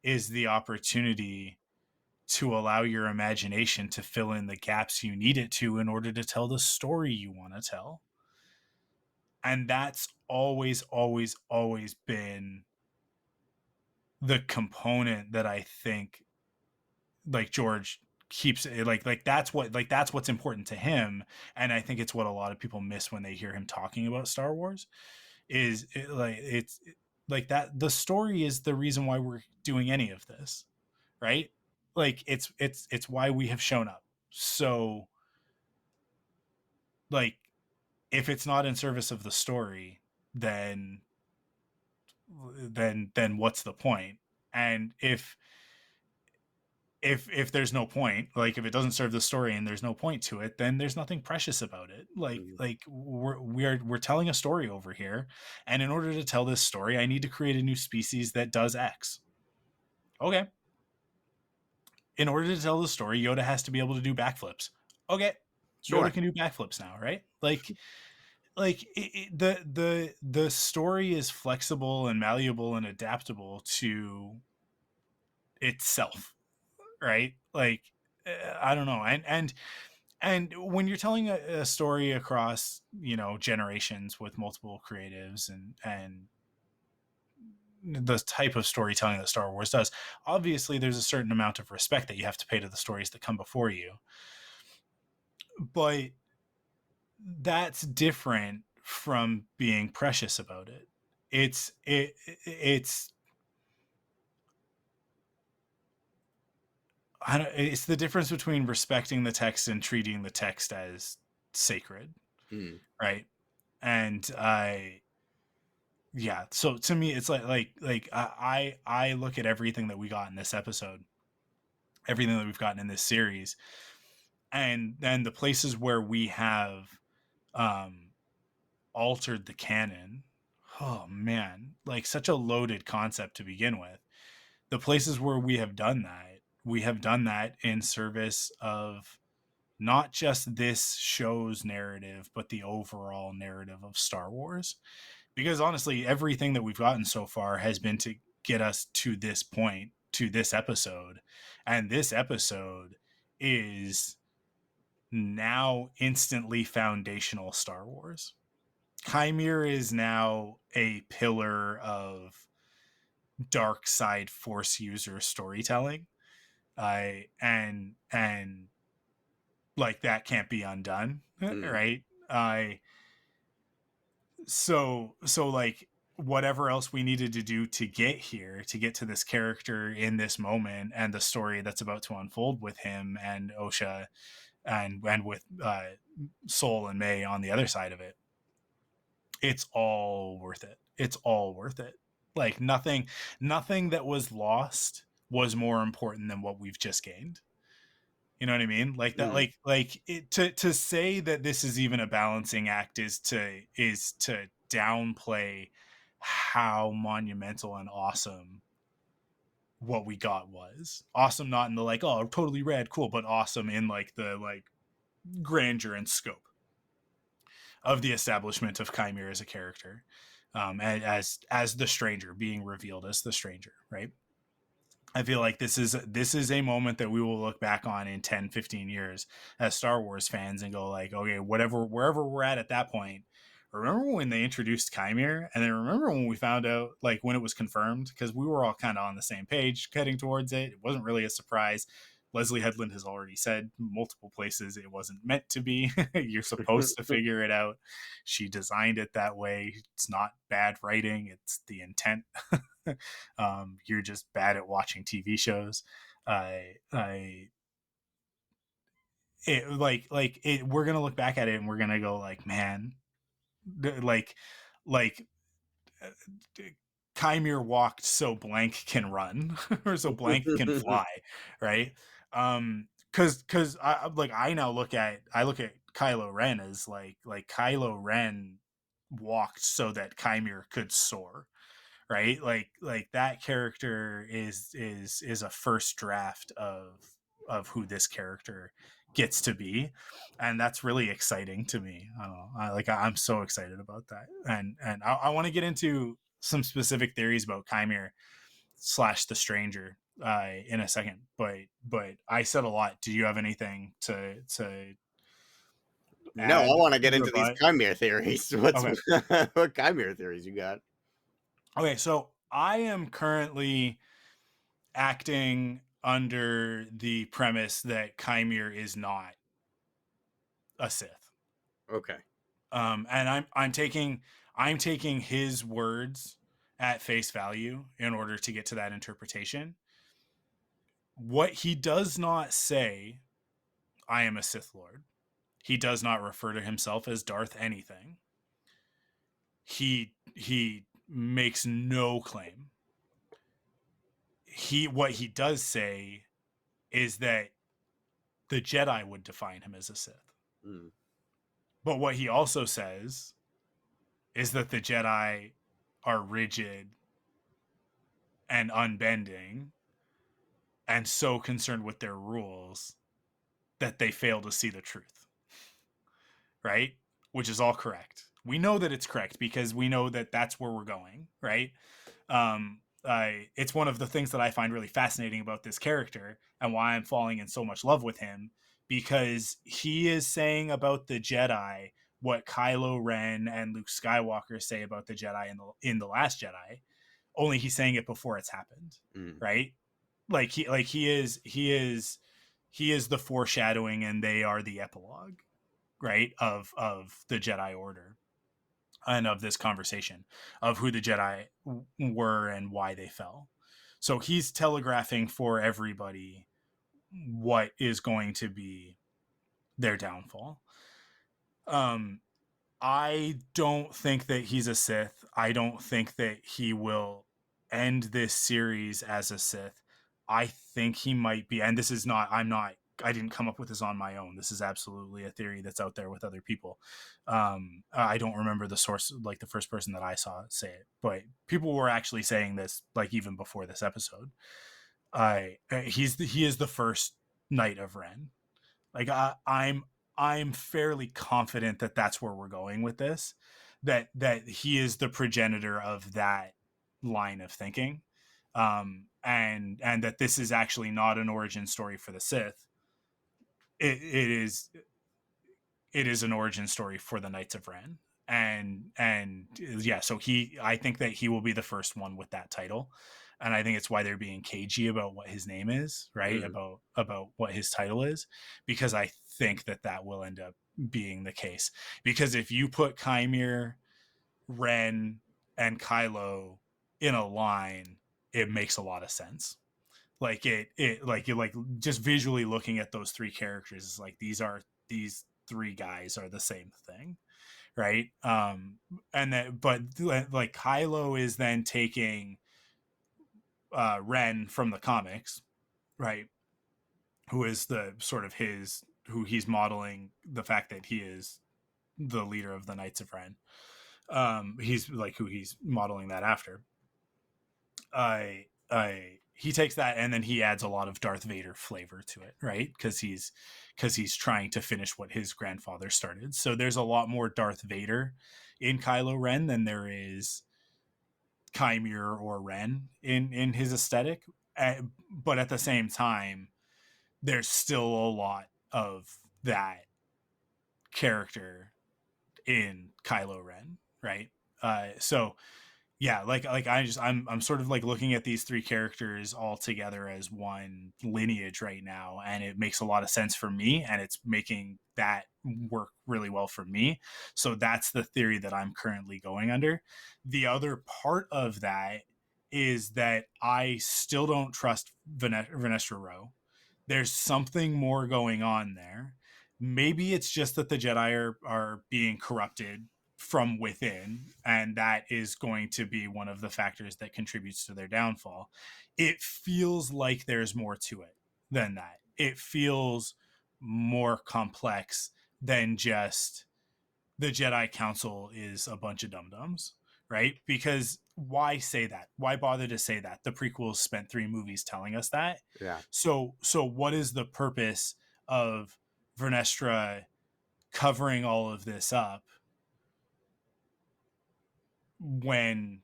is the opportunity to allow your imagination to fill in the gaps you need it to in order to tell the story you want to tell. And that's always, always, always been the component that I think like George keeps like that's what's important to him. And I think it's what a lot of people miss when they hear him talking about Star Wars is it's like that the story is the reason why we're doing any of this, right? Like it's why we have shown up. So like if it's not in service of the story, then what's the point? And if there's no point, like if it doesn't serve the story and there's no point to it, then there's nothing precious about it. Like we're telling a story over here, and in order to tell this story, I need to create a new species that does X. Okay. In order to tell the story, Yoda has to be able to do backflips. Okay. Sure. Yoda can do backflips now, right? The story is flexible and malleable and adaptable to itself, right? Like I don't know. And when you're telling a story across, generations with multiple creatives and the type of storytelling that Star Wars does, obviously there's a certain amount of respect that you have to pay to the stories that come before you. But that's different from being precious about it. It's it's the difference between respecting the text and treating the text as sacred, right? And so to me, it's like I look at everything that we got in this episode, everything that we've gotten in this series, and then the places where we have altered the canon. Oh man, like such a loaded concept to begin with. The places where we have done that in service of not just this show's narrative, but the overall narrative of Star Wars. Because honestly, everything that we've gotten so far has been to get us to this point, to this episode. And this episode is now instantly foundational Star Wars. Chimere is now a pillar of dark side Force user storytelling. And like that can't be undone, right? So like whatever else we needed to do to get here, to get to this character in this moment and the story that's about to unfold with him and Osha and with Soul and May on the other side of it, it's all worth it. It's all worth it. Like nothing that was lost was more important than what we've just gained. You know what I mean? Like that, like it, to say that this is even a balancing act is to downplay how monumental and awesome what we got was. Awesome, not in the like, oh, totally rad, cool, but awesome in like the like grandeur and scope of the establishment of Chimere as a character, as the stranger being revealed as the stranger, right? I feel like this is a moment that we will look back on in 10, 15 years as Star Wars fans and go like, okay, wherever we're at that point, remember when they introduced Chimere? And then remember when we found out, like when it was confirmed, because we were all kind of on the same page heading towards it. It wasn't really a surprise. Leslie Headland has already said multiple places it wasn't meant to be. You're supposed to figure it out. She designed it that way. It's not bad writing. It's the intent. You're just bad at watching TV shows. We're gonna look back at it and we're gonna go like, man, like Chimere walked so blank can run, or so blank can fly, right? Because I now look at Kylo Ren as like Kylo Ren walked so that Chimere could soar, right? Like that character is a first draft of who this character gets to be, and that's really exciting to me. I don't know. I'm so excited about that, and I want to get into some specific theories about Chimera / the Stranger in a second, but I said a lot. Do you have anything to No, I want to get into these rebut? Chimera theories. What Chimera theories you got? Okay, so I am currently acting under the premise that Chimera is not a Sith. Okay. And I'm taking his words at face value in order to get to that interpretation. What he does not say, I am a Sith Lord. He does not refer to himself as Darth anything. He makes no claim. What he does say is that the Jedi would define him as a Sith. Mm. But what he also says is that the Jedi are rigid and unbending and so concerned with their rules that they fail to see the truth. Right? Which is all correct. We know that it's correct because we know that that's where we're going, right? It's one of the things that I find really fascinating about this character and why I'm falling in so much love with him, because he is saying about the Jedi what Kylo Ren and Luke Skywalker say about the Jedi in the Last Jedi, only he's saying it before it's happened, right? Like he is the foreshadowing and they are the epilogue, right, of the Jedi Order and of this conversation of who the Jedi were and why they fell. So he's telegraphing for everybody what is going to be their downfall. I don't think that he's a Sith. I don't think that he will end this series as a Sith. I think he might be, and this is not, I didn't come up with this on my own. This is absolutely a theory that's out there with other people. I don't remember the source, like the first person that I saw say it, but people were actually saying this like even before this episode. He is the first Knight of Ren. Like I'm fairly confident that that's where we're going with this. That he is the progenitor of that line of thinking, and that this is actually not an origin story for the Sith. It is an origin story for the Knights of Ren, and yeah. So I think that he will be the first one with that title. And I think it's why they're being cagey about what his name is, right? About what his title is, because I think that will end up being the case. Because if you put Chimera, Ren, and Kylo in a line, it makes a lot of sense. Like like just visually looking at those three characters is like these three guys are the same thing, right? And then but like Kylo is then taking Ren from the comics, right? Who is the sort of who he's modeling the fact that he is the leader of the Knights of Ren. He's like who he's modeling that after. He takes that and then he adds a lot of Darth Vader flavor to it, right? Because he's trying to finish what his grandfather started. So there's a lot more Darth Vader in Kylo Ren than there is Chimera or Ren in his aesthetic, but at the same time, there's still a lot of that character in Kylo Ren, right? So yeah, like I'm sort of like looking at these three characters all together as one lineage right now, and it makes a lot of sense for me, and it's making that work really well for me. So that's the theory that I'm currently going under. The other part of that is that I still don't trust Vanessa Rowe. There's something more going on there. Maybe it's just that the Jedi are being corrupted from within, and that is going to be one of the factors that contributes to their downfall. It feels like there's more to it than that. It feels more complex than just the Jedi Council is a bunch of dum-dums, right? Because why say that? Why bother to say that? The prequels spent 3 movies telling us that. Yeah. So what is the purpose of Vernestra covering all of this up when,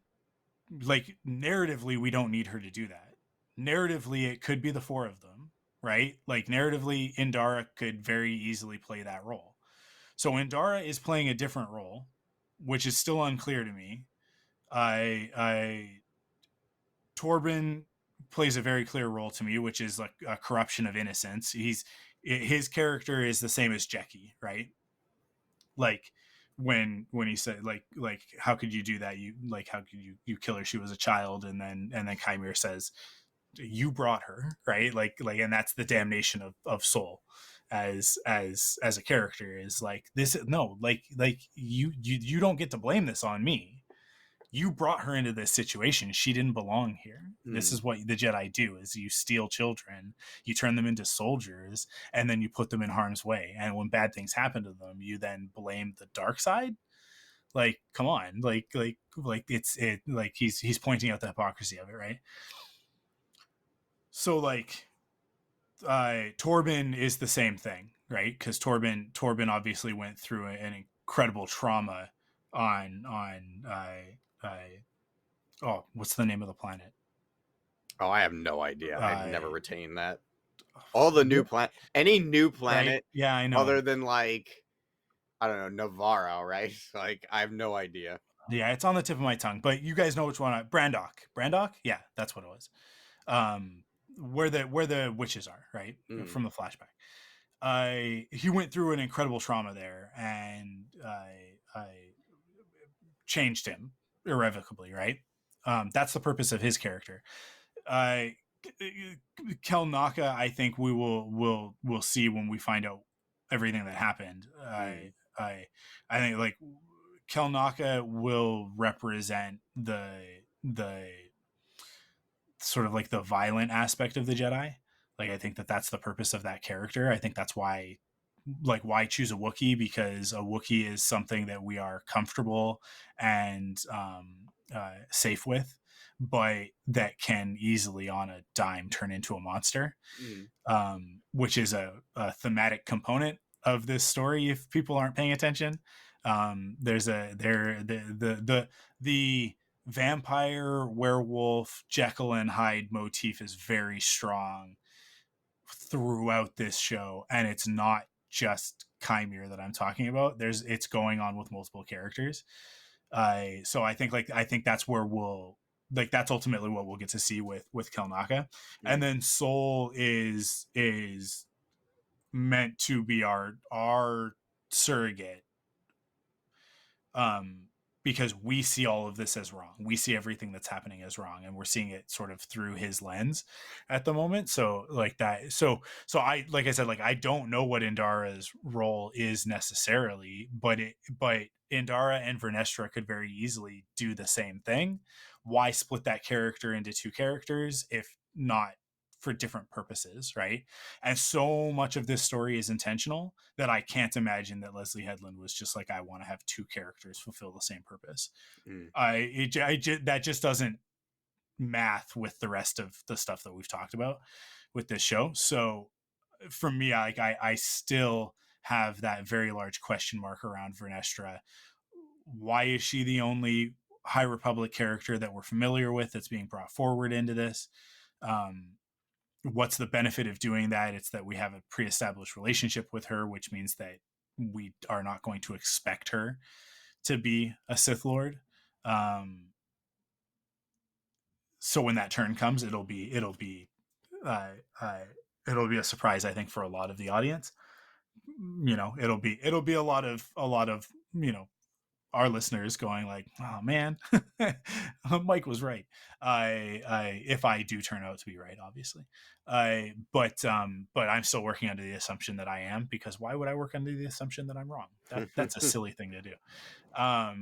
like, narratively we don't need her to do that. Narratively it could be the four of them, right? Like, narratively Indara could very easily play that role. So Indara is playing a different role, which is still unclear to me. Torben plays a very clear role to me, which is like a corruption of innocence. His character is the same as Jackie, right? Like when he said like how could you do that? How could you kill her? She was a child, and then Chimera says you brought her, right? Like and that's the damnation of Soul as a character, is like this. No, like you don't get to blame this on me. You brought her into this situation. She didn't belong here. This is what the Jedi do: is you steal children, you turn them into soldiers, and then you put them in harm's way. And when bad things happen to them, you then blame the dark side. Like, come on, like he's pointing out the hypocrisy of it, right? So like, Torben is the same thing, right? Because Torben obviously went through an incredible trauma on what's the name of the planet? Oh, I have no idea. I've never retained that. All the new any new planet, right? Yeah, I know. Other than like, I don't know, Navarro, right? Like, I have no idea. Yeah, it's on the tip of my tongue, but you guys know which one. Brandok. Yeah, that's what it was. Where the witches are, right? From the flashback. He went through an incredible trauma there, and I changed him irrevocably, right? That's the purpose of his character. Kel Naka, I think we'll see when we find out everything that happened. I think like Kel Naka will represent the sort of like the violent aspect of the Jedi. Like, I think that's the purpose of that character. I think that's why choose a Wookiee, because a Wookiee is something that we are comfortable and safe with, but that can easily on a dime turn into a monster, which is a thematic component of this story if people aren't paying attention. There's the vampire, werewolf, Jekyll and Hyde motif is very strong throughout this show, and it's not just Chimera that I'm talking about. It's going on with multiple characters. So I think that's where that's ultimately what we'll get to see with Kel Naka. And then Soul is meant to be our surrogate, because we see all of this as wrong. We see everything that's happening as wrong, and we're seeing it sort of through his lens at the moment. So like that. So I, like I said, like, I don't know what Indara's role is necessarily, but Indara and Vernestra could very easily do the same thing. Why split that character into two characters if not for different purposes, right? And so much of this story is intentional that I can't imagine that Leslie Headland was just like, I want to have two characters fulfill the same purpose. That just doesn't math with the rest of the stuff that we've talked about with this show. So for me, I still have that very large question mark around Vernestra. Why is she the only High Republic character that we're familiar with that's being brought forward into this? What's the benefit of doing that? It's that we have a pre-established relationship with her, which means that we are not going to expect her to be a Sith Lord. So when that turn comes, it'll be a surprise, I think, for a lot of the audience. You know, it'll be a lot of our listeners going like, oh man, Mike was right. If I do turn out to be right, obviously. But I'm still working under the assumption that I am, because why would I work under the assumption that I'm wrong? That's a silly thing to do. I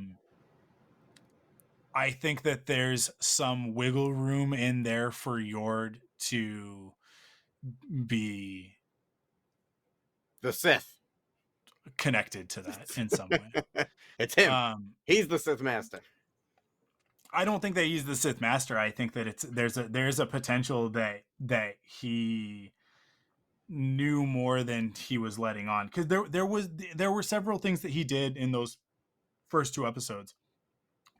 think that there's some wiggle room in there for Yord to be the Sith connected to that in some way. It's him. He's the Sith Master. I don't think that he's the Sith Master. I think that there's a potential that he knew more than he was letting on, because there were several things that he did in those first 2 episodes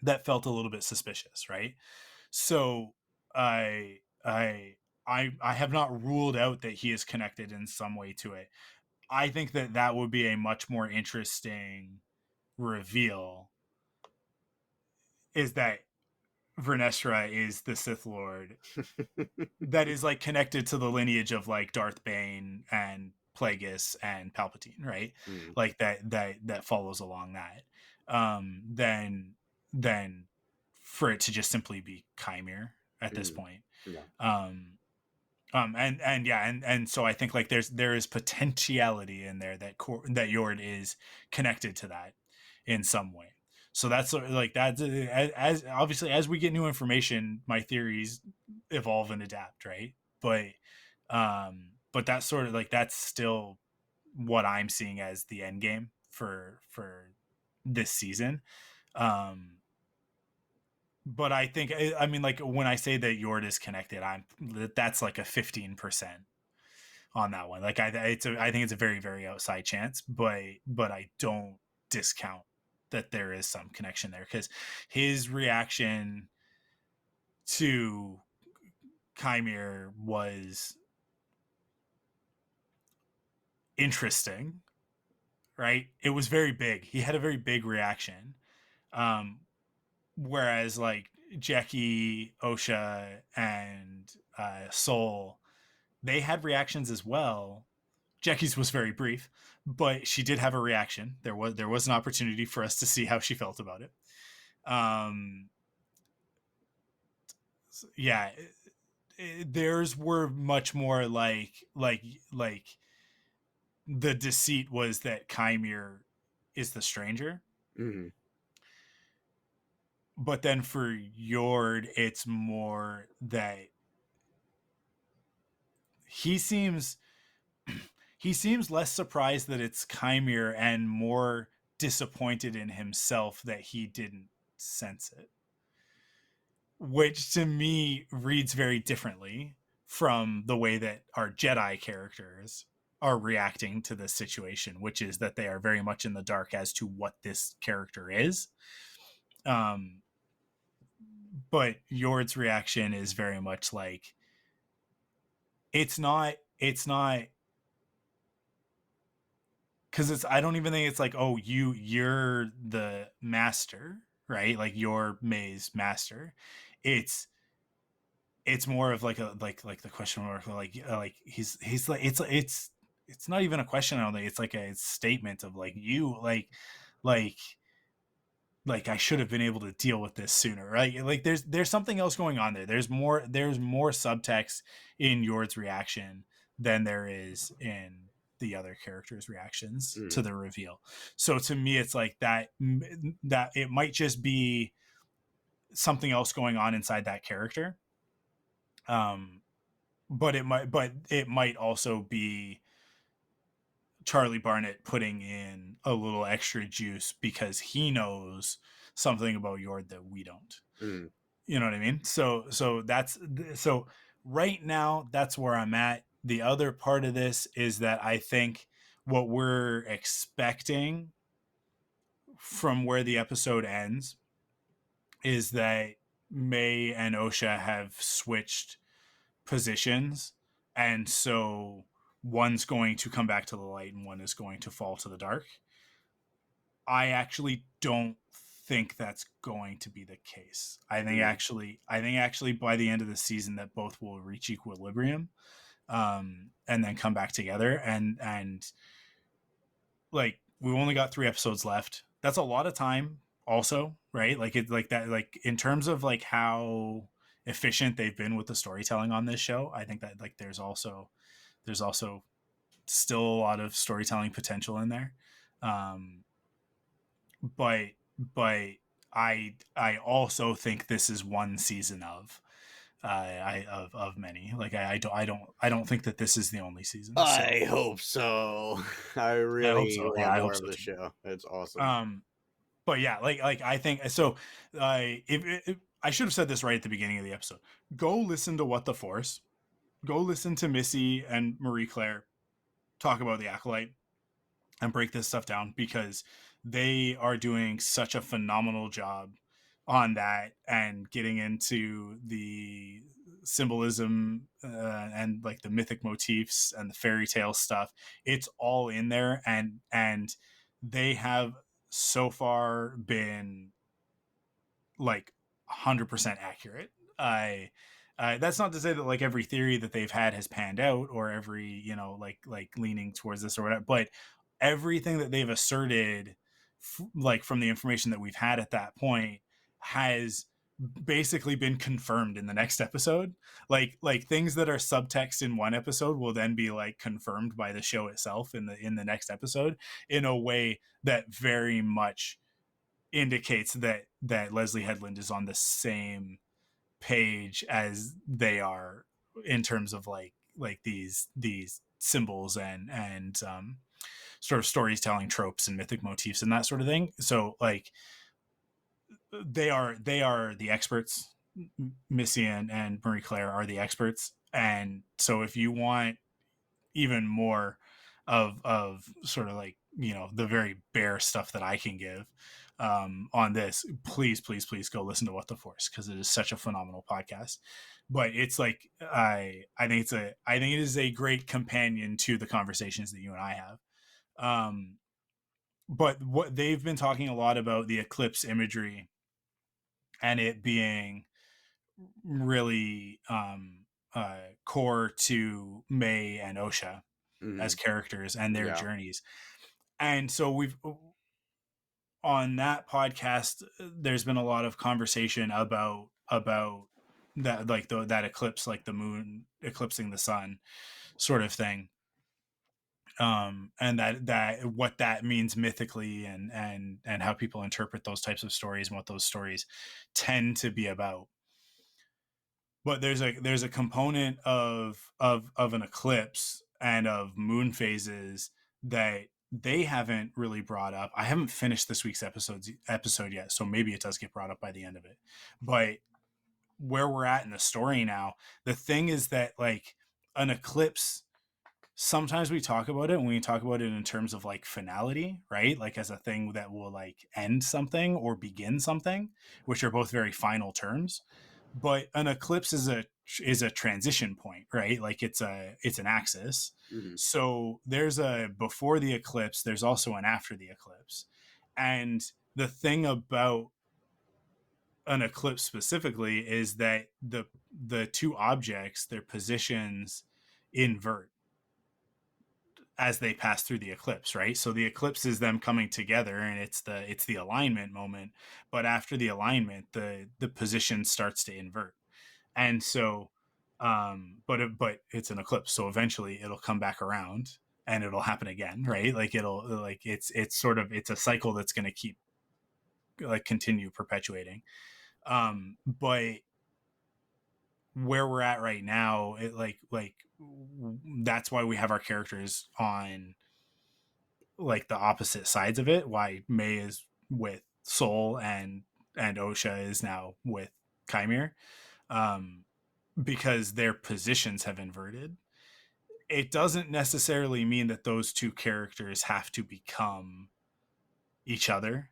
that felt a little bit suspicious, right? So I have not ruled out that he is connected in some way to it. I think that would be a much more interesting reveal, is that Vernestra is the Sith Lord that is like connected to the lineage of like Darth Bane and Plagueis and Palpatine, right? Like that follows along that. Then for it to just simply be Chimere at this point. Yeah. And so I think like there is potentiality in there that Yord is connected to that in some way. So that's like that, as obviously as we get new information, my theories evolve and adapt, right? But that's sort of like, that's still what I'm seeing as the end game for this season. But I think, I mean, like when I say that Yord is connected, that's like a 15% on that one. Like I think it's a very, very outside chance, but I don't discount that there is some connection there, because his reaction to Chimere was interesting, right? It was very big. He had a very big reaction. Whereas like Jackie, Osha, and Soul, they had reactions as well. Jackie's was very brief, but she did have a reaction. There was an opportunity for us to see how she felt about it. Yeah, theirs were much more like the deceit was that Chimere is the stranger. Mm-hmm. But then for Yord, it's more that he seems less surprised that it's Chimere and more disappointed in himself that he didn't sense it, which to me reads very differently from the way that our Jedi characters are reacting to this situation, which is that they are very much in the dark as to what this character is. But Yord's reaction is very much like, it's not because I don't even think it's like, oh, you're the master, right? Like you're May's master. It's more of like the question mark, like he's like, it's not even a question. I don't think it's like a statement of like, you like I should have been able to deal with this sooner, right? Like there's something else going on there. There's more subtext in Yord's reaction than there is in the other characters' reactions to the reveal. So to me, it's like that it might just be something else going on inside that character. But it might also be Charlie Barnett putting in a little extra juice because he knows something about Yord that we don't. You know what I mean? So right now, that's where I'm at. The other part of this is that I think what we're expecting from where the episode ends is that May and Osha have switched positions, and so one's going to come back to the light and one is going to fall to the dark. I actually don't think that's going to be the case. I think actually by the end of the season that both will reach equilibrium, and then come back together. And like, we've only got 3 episodes left. That's a lot of time also, right? Like it, like that, like in terms of like how efficient they've been with the storytelling on this show, I think that like there's also still a lot of storytelling potential in there. But I also think this is one season of many. Like I don't think that this is the only season. So. I hope so. I really want more of the show. It's awesome. But yeah, like I think so. If I should have said this right at the beginning of the episode. Go listen to What the Force. Go listen to Missy and Marie Claire talk about the Acolyte and break this stuff down, because they are doing such a phenomenal job on that and getting into the symbolism and like the mythic motifs and the fairy tale stuff. It's all in there, and they have so far been like 100% accurate. I that's not to say that like every theory that they've had has panned out, or every, you know, like leaning towards this or whatever, but everything that they've asserted like from the information that we've had at that point has basically been confirmed in the next episode. Like things that are subtext in one episode will then be like confirmed by the show itself in the next episode, in a way that very much indicates that Leslie Headland is on the same page as they are in terms of like these symbols and sort of storytelling tropes and mythic motifs and that sort of thing. So like they are the experts. Missy and Marie Claire are the experts, and so if you want even more of sort of like, you know, the very bare stuff that I can give on this, please go listen to What the Force, because it is such a phenomenal podcast. But it's like I think it is a great companion to the conversations that you and I have. But what they've been talking a lot about, the eclipse imagery and it being really core to May and Osha as characters and their journeys. And so we've, on that podcast, there's been a lot of conversation about that, like that eclipse, like the moon eclipsing the sun sort of thing. And that what that means mythically, and how people interpret those types of stories and what those stories tend to be about. But there's a component of an eclipse and of moon phases that they haven't really brought up. I haven't finished this week's episode yet, so maybe it does get brought up by the end of it. But where we're at in the story now, the thing is that like an eclipse, sometimes we talk about it when we talk about it in terms of like finality, right? Like as a thing that will like end something or begin something, which are both very final terms. But an eclipse is a transition point, right? Like it's an axis. So there's a before the eclipse, there's also an after the eclipse. And the thing about an eclipse specifically is that the two objects, their positions invert as they pass through the eclipse, right? So the eclipse is them coming together, and it's the alignment moment. But after the alignment, the position starts to invert, and so, but it's an eclipse, so eventually it'll come back around and it'll happen again, right? Like it'll like it's sort of, it's a cycle that's going to keep like continue perpetuating. But where we're at right now, it like that's why we have our characters on like the opposite sides of it. Why May is with Soul and Osha is now with Chimere, because their positions have inverted. It doesn't necessarily mean that those two characters have to become each other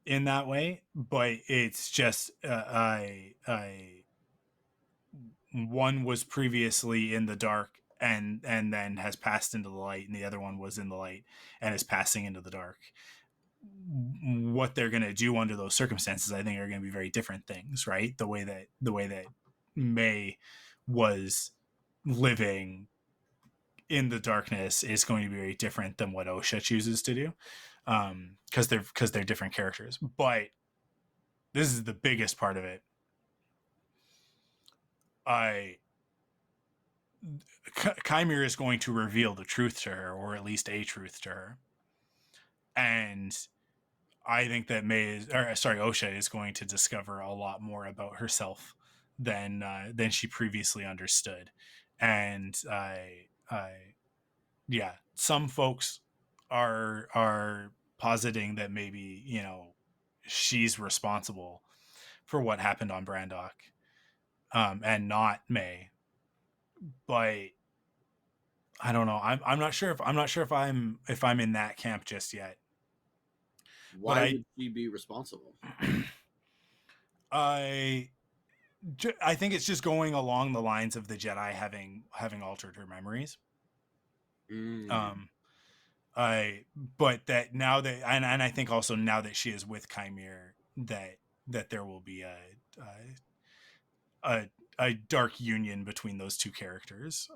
in that way, but it's just one was previously in the dark and then has passed into the light, and the other one was in the light and is passing into the dark. What they're going to do under those circumstances, I think, are going to be very different things, right? The way that May was living in the darkness is going to be very different than what Osha chooses to do, because they're different characters. But this is the biggest part of it. Chimere is going to reveal the truth to her, or at least a truth to her. And I think that Osha is going to discover a lot more about herself than she previously understood. And yeah, some folks are positing that maybe, you know, she's responsible for what happened on Brandok, and not May. But I don't know. I'm not sure if I'm in that camp just yet. Why would she be responsible? I think it's just going along the lines of the Jedi having altered her memories. But that now that and I think also now that she is with Chimere, that there will be a dark union between those two characters.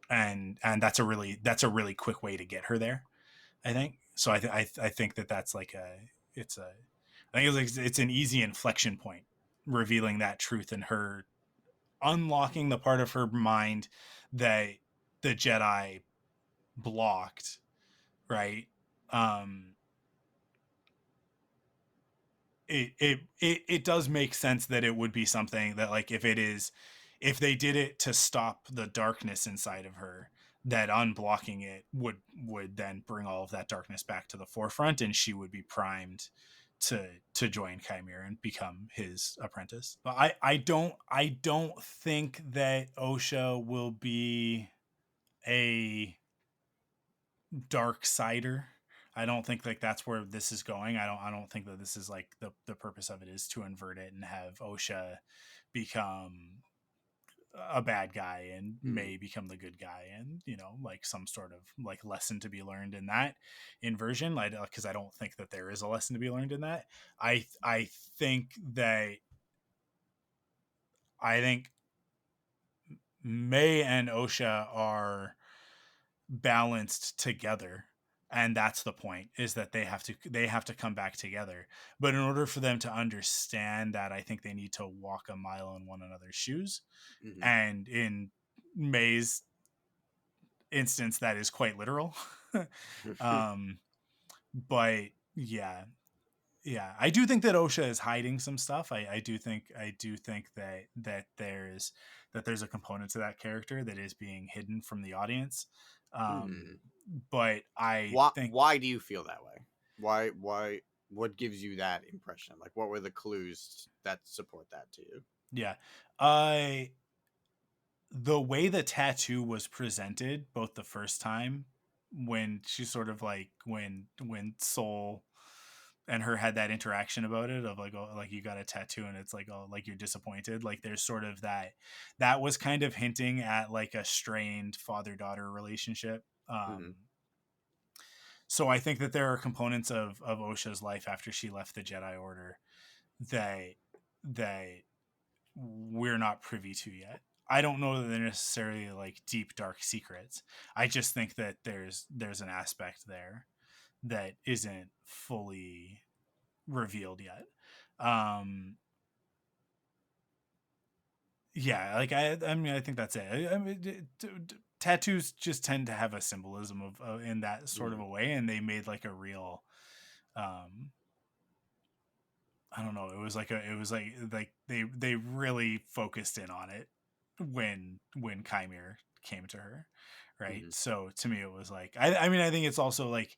And that's a really quick way to get her there, I think. So I think that's like it's an easy inflection point, revealing that truth and her unlocking the part of her mind that the Jedi blocked, right? It does make sense that it would be something that, like, if they did it to stop the darkness inside of her, that unblocking it would then bring all of that darkness back to the forefront, and she would be primed to join Chimere and become his apprentice. But I don't think that Osha will be a dark sider. I don't think like that's where this is going. I don't think that this is like the purpose of it is to invert it and have Osha become a bad guy and may become the good guy, and like some sort of like lesson to be learned in that inversion, like, because I don't think that there is a lesson to be learned in that. I think May and Osha are balanced together, and that's the point, is that they have to come back together. But in order for them to understand that, I think they need to walk a mile in one another's shoes. And in May's instance, that is quite literal. But yeah, I do think that Osha is hiding some stuff. I do think that there's a component to that character that is being hidden from the audience. But why do you feel that way? Why what gives you that impression? Like, what were the clues that support that to you? Yeah. The way the tattoo was presented both the first time, when she sort of like when Soul and her had that interaction about it, of like, oh, like, you got a tattoo and it's like, oh, like, you're disappointed, like there's sort of that was kind of hinting at like a strained father-daughter relationship. So I think that there are components of Osha's life after she left the Jedi Order that we're not privy to yet. I don't know that they're necessarily like deep, dark secrets. I just think that there's an aspect there that isn't fully revealed yet. Yeah, like I mean, I think that's it. I mean, tattoos just tend to have a symbolism of in that sort of a way, and they made like a real, I don't know. It was like they really focused in on it when Chimere came to her, right? So to me, it was like, I mean, I think it's also like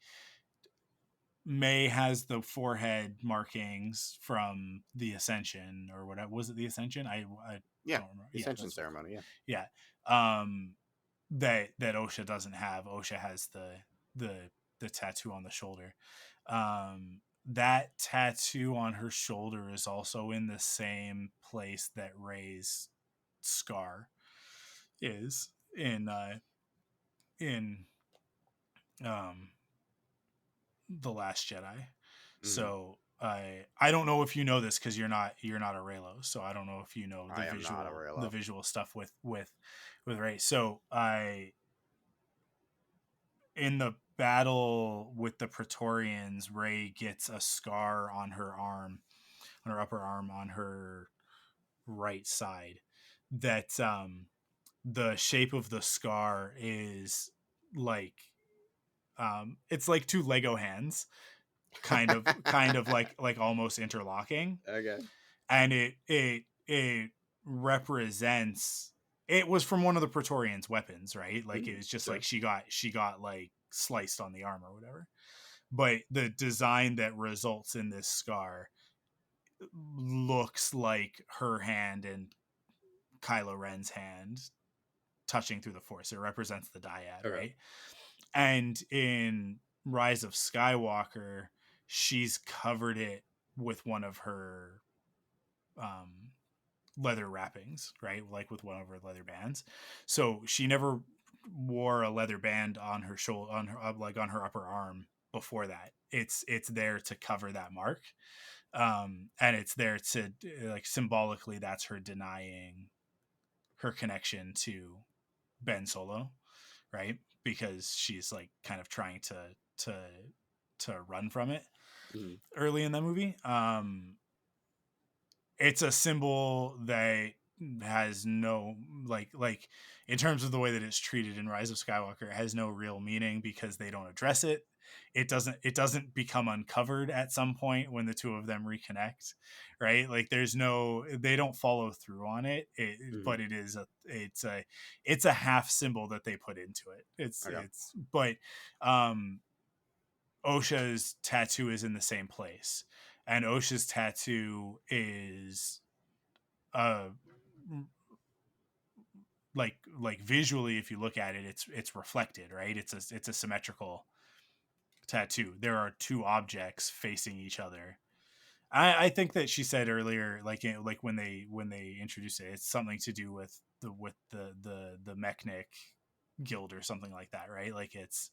May has the forehead markings from the Ascension, or whatever. Was it the Ascension? I don't remember. The Ascension ceremony. Yeah. That Osha doesn't have. Osha has the tattoo on the shoulder. That tattoo on her shoulder is also in the same place that Rey's scar is in The Last Jedi. So I don't know if you know this, because you're not a Reylo, so I don't know if you know the visual stuff with Rey. So in the battle with the Praetorians, Rey gets a scar on her arm, on her upper arm, on her right side. That the shape of the scar is like, it's like two Lego hands, kind of like almost interlocking. Okay. And it represents, it was from one of the Praetorians' weapons, right? Like, it was just like she got like sliced on the arm or whatever. But the design that results in this scar looks like her hand and Kylo Ren's hand touching through the Force. It represents the dyad, right? And in Rise of Skywalker, she's covered it with one of her leather wrappings, right? Like with one of her leather bands. So she never wore a leather band on her shoulder, on her on her upper arm before that. It's there to cover that mark. And it's there to like symbolically, that's her denying her connection to Ben Solo, right? Because she's like kind of trying to run from it early in the movie. It's a symbol that has no like in terms of the way that it's treated in Rise of Skywalker, it has no real meaning because they don't address it. It doesn't become uncovered at some point when the two of them reconnect, right? Like they don't follow through on it, but it's a half symbol that they put into it. But Osha's tattoo is in the same place, and Osha's tattoo is like visually, if you look at it, it's reflected, right? It's a symmetrical tattoo. There are two objects facing each other. I think that she said earlier, like when they introduced it, it's something to do with the Mechanic Guild or something like that, right? Like it's,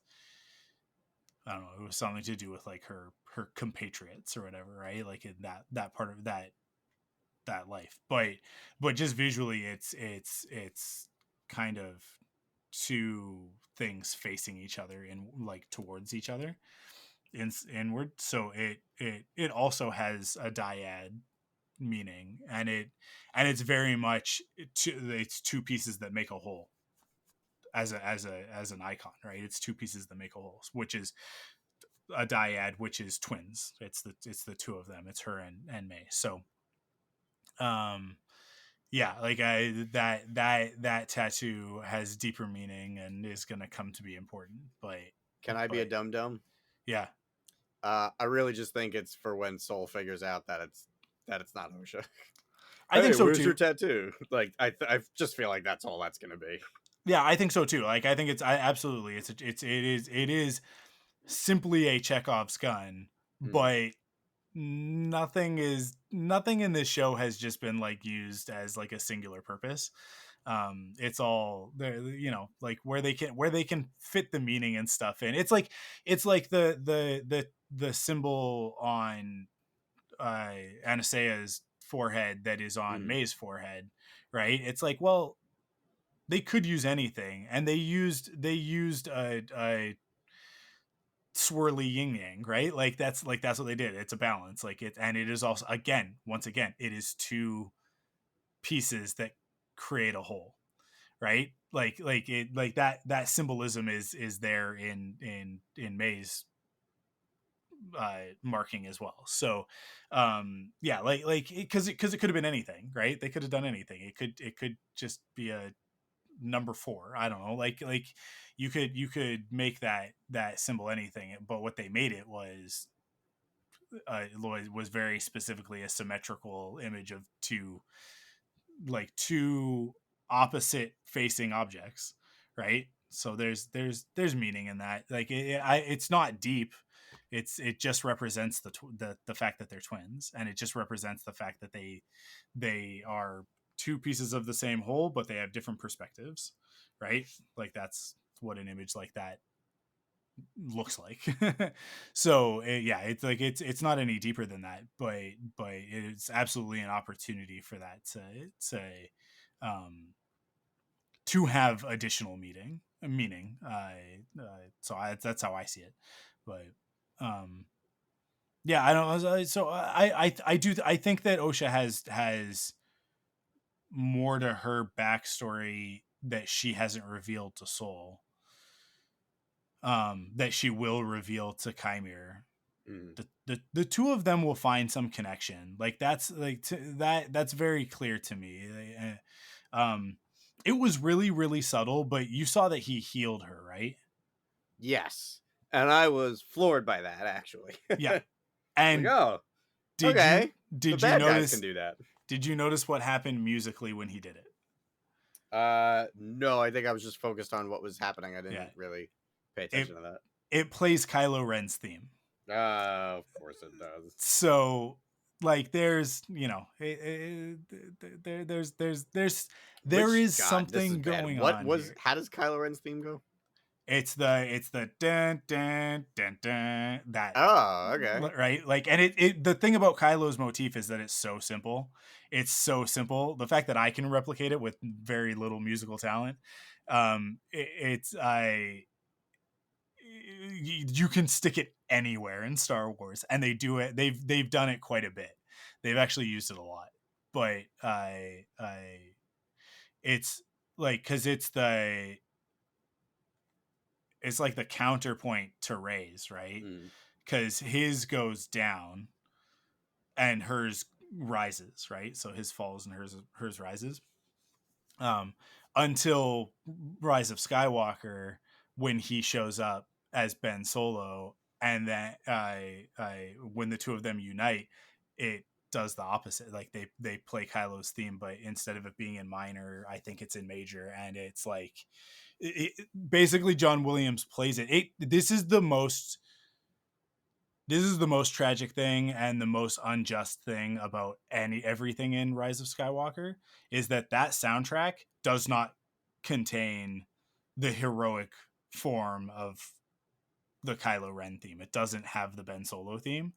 I don't know, it was something to do with like her compatriots or whatever, right? Like in that part of that life. But just visually, it's kind of two things facing each other and like towards each other inward. So it also has a dyad meaning, and it's very much it's two pieces that make a whole as an icon, right? It's two pieces that make a whole, which is a dyad, which is twins. It's the two of them. It's her and May. So yeah, like that tattoo has deeper meaning and is going to come to be important. But can I be a dum-dum? Yeah. I really just think it's for when Soul figures out that it's not Osha. I think so where's too. Your tattoo? Like I just feel like that's all that's going to be. Yeah, I think so too. Like I think absolutely it is simply a Chekhov's gun, but nothing in this show has just been like used as like a singular purpose. It's all there, you know, like where they can fit the meaning and stuff in. It's like the symbol on Anastaea's forehead that is on May's forehead, right? It's like, well, they could use anything, and they used a swirly yin yang, right? Like that's what they did. It's a balance, like it, and it is also once again it is two pieces that create a whole, right? Like it, like that symbolism is there in May's marking as well. So yeah, like because it could have been anything, right? They could have done anything. It could just be a number 4. I don't know, like you could make that symbol anything, but what they made it was very specifically a symmetrical image of two opposite facing objects, right? So there's meaning in that. Like it's not deep. It just represents the fact that they're twins, and it just represents the fact that they are two pieces of the same whole, but they have different perspectives, right? Like that's what an image like that looks like. So yeah, it's like it's not any deeper than that, but it's absolutely an opportunity for that to have additional meaning. So that's how I see it. But yeah, I don't know. So I think that Osha has more to her backstory that she hasn't revealed to Soul, that she will reveal to Chimere. The two of them will find some connection. Like that's that's very clear to me. It was really, really subtle, but you saw that he healed her, right? Yes, and I was floored by that, actually. Yeah, and like, oh, did okay. you bad notice? Guys can do that. Did you notice what happened musically when he did it? No, I think I was just focused on what was happening. I didn't really pay attention to that. It plays Kylo Ren's theme. Of course it does. So, like, there's, there is something going on. How does Kylo Ren's theme go? It's the dun dun dun dun that. Oh, okay. Right, like, and it the thing about Kylo's motif is that it's so simple. It's so simple. The fact that I can replicate it with very little musical talent, you can stick it anywhere in Star Wars, and they do it. They've done it quite a bit. They've actually used it a lot, but it's like, because it's like the counterpoint to Rey's, right? Because his goes down and hers rises, right? So his falls and hers rises. Until Rise of Skywalker, when he shows up as Ben Solo, and then when the two of them unite, it does the opposite. Like, they play Kylo's theme, but instead of it being in minor, I think it's in major, and it's like basically John Williams plays it. This is the most tragic thing and the most unjust thing about everything in Rise of Skywalker, is that soundtrack does not contain the heroic form of the Kylo Ren theme. It doesn't have the Ben Solo theme.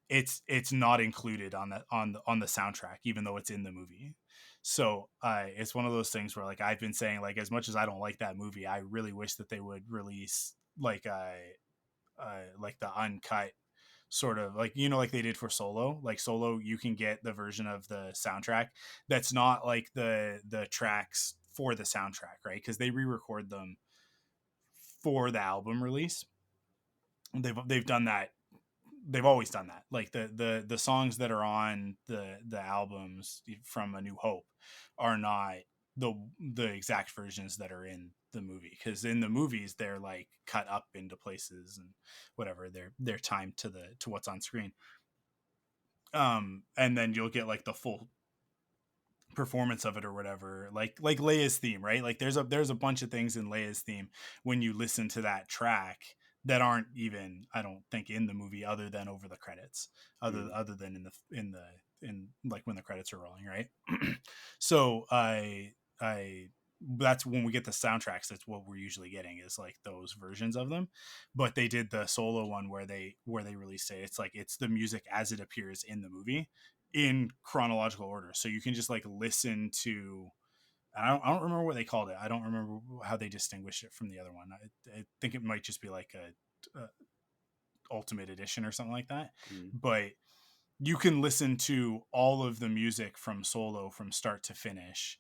It's not included on the soundtrack, even though it's in the movie. So it's one of those things where, like, I've been saying, like, as much as I don't like that movie, I really wish that they would release like the uncut sort of, like, like they did for Solo. Like, Solo, you can get the version of the soundtrack that's not like the tracks for the soundtrack, right? Because they re-record them for the album release. They've done that. They've always done that. Like, the songs that are on the albums from A New Hope are not the exact versions that are in the movie, because in the movies they're like cut up into places and whatever, they're timed to what's on screen. And then you'll get like the full performance of it or whatever, like Leia's theme, right? Like, there's a bunch of things in Leia's theme when you listen to that track that aren't even, I don't think, in the movie, other than over the credits, other than in like when the credits are rolling, right? So I that's when we get the soundtracks. That's what we're usually getting, is like those versions of them. But they did the Solo one where they released it. It's like, it's the music as it appears in the movie in chronological order, so you can just like listen to. I don't remember what they called it. I don't remember how they distinguished it from the other one. I think it might just be like a Ultimate Edition or something like that. But you can listen to all of the music from Solo from start to finish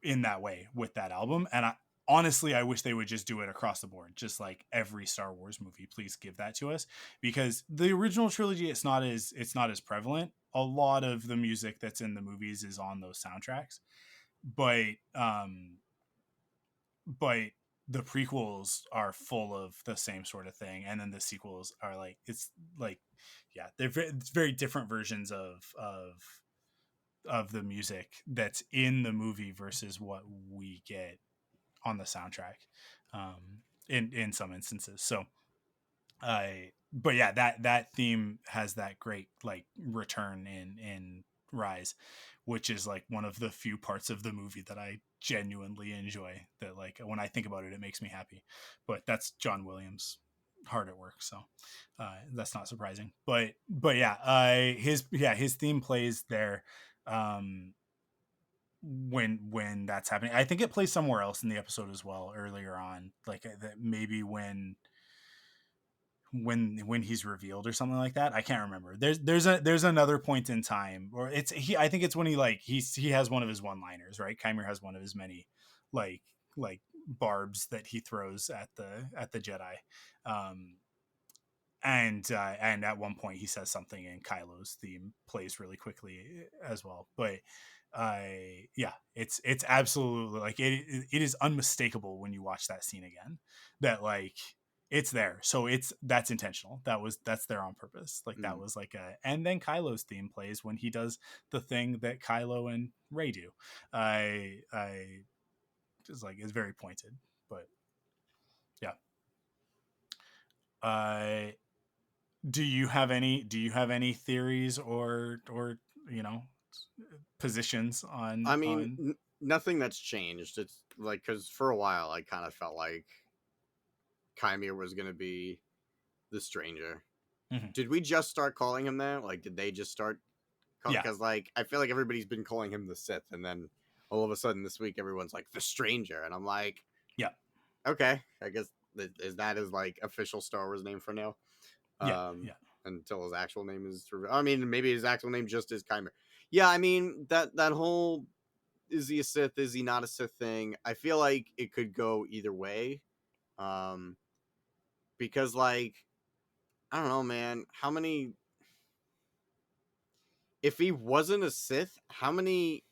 in that way with that album. And honestly, I wish they would just do it across the board, just like every Star Wars movie. Please give that to us, because the original trilogy, it's not as prevalent. A lot of the music that's in the movies is on those soundtracks, but the prequels are full of the same sort of thing, and then the sequels are like, it's like, yeah, it's very different versions of the music that's in the movie versus what we get on the soundtrack, in some instances. So but yeah, that theme has that great like return in Rise, which is like one of the few parts of the movie that I genuinely enjoy, that like when I think about it, it makes me happy. But that's John Williams hard at work, so that's not surprising. But yeah, his theme plays there when that's happening. I think it plays somewhere else in the episode as well earlier on, like maybe when he's revealed or something like that. I can't remember. There's another point in time, or I think it's when he has one of his one-liners, right? Kymer has one of his many like barbs that he throws at the Jedi. And at one point he says something, and Kylo's theme plays really quickly as well. But yeah, it's absolutely like it is unmistakable when you watch that scene again, that like it's there. So that's intentional. That's there on purpose. Like that was like and then Kylo's theme plays when he does the thing that Kylo and Rey do. I just like, it's very pointed, but yeah. Do you have any theories or positions on? I mean, nothing that's changed. It's like, because for a while I kind of felt like Kymir was gonna be the stranger. Mm-hmm. Did we just start calling him that? Like, did they just start? Because like I feel like everybody's been calling him the Sith, and then all of a sudden this week everyone's like the stranger, and I'm like, yeah, okay, I guess is that his like official Star Wars name for now? Yeah. Until his actual name is revealed. I mean, maybe his actual name just is Kymir. Yeah, I mean that whole is he a Sith, is he not a Sith thing, I feel like it could go either way. Because like, I don't know, man, how many, if he wasn't a Sith, how many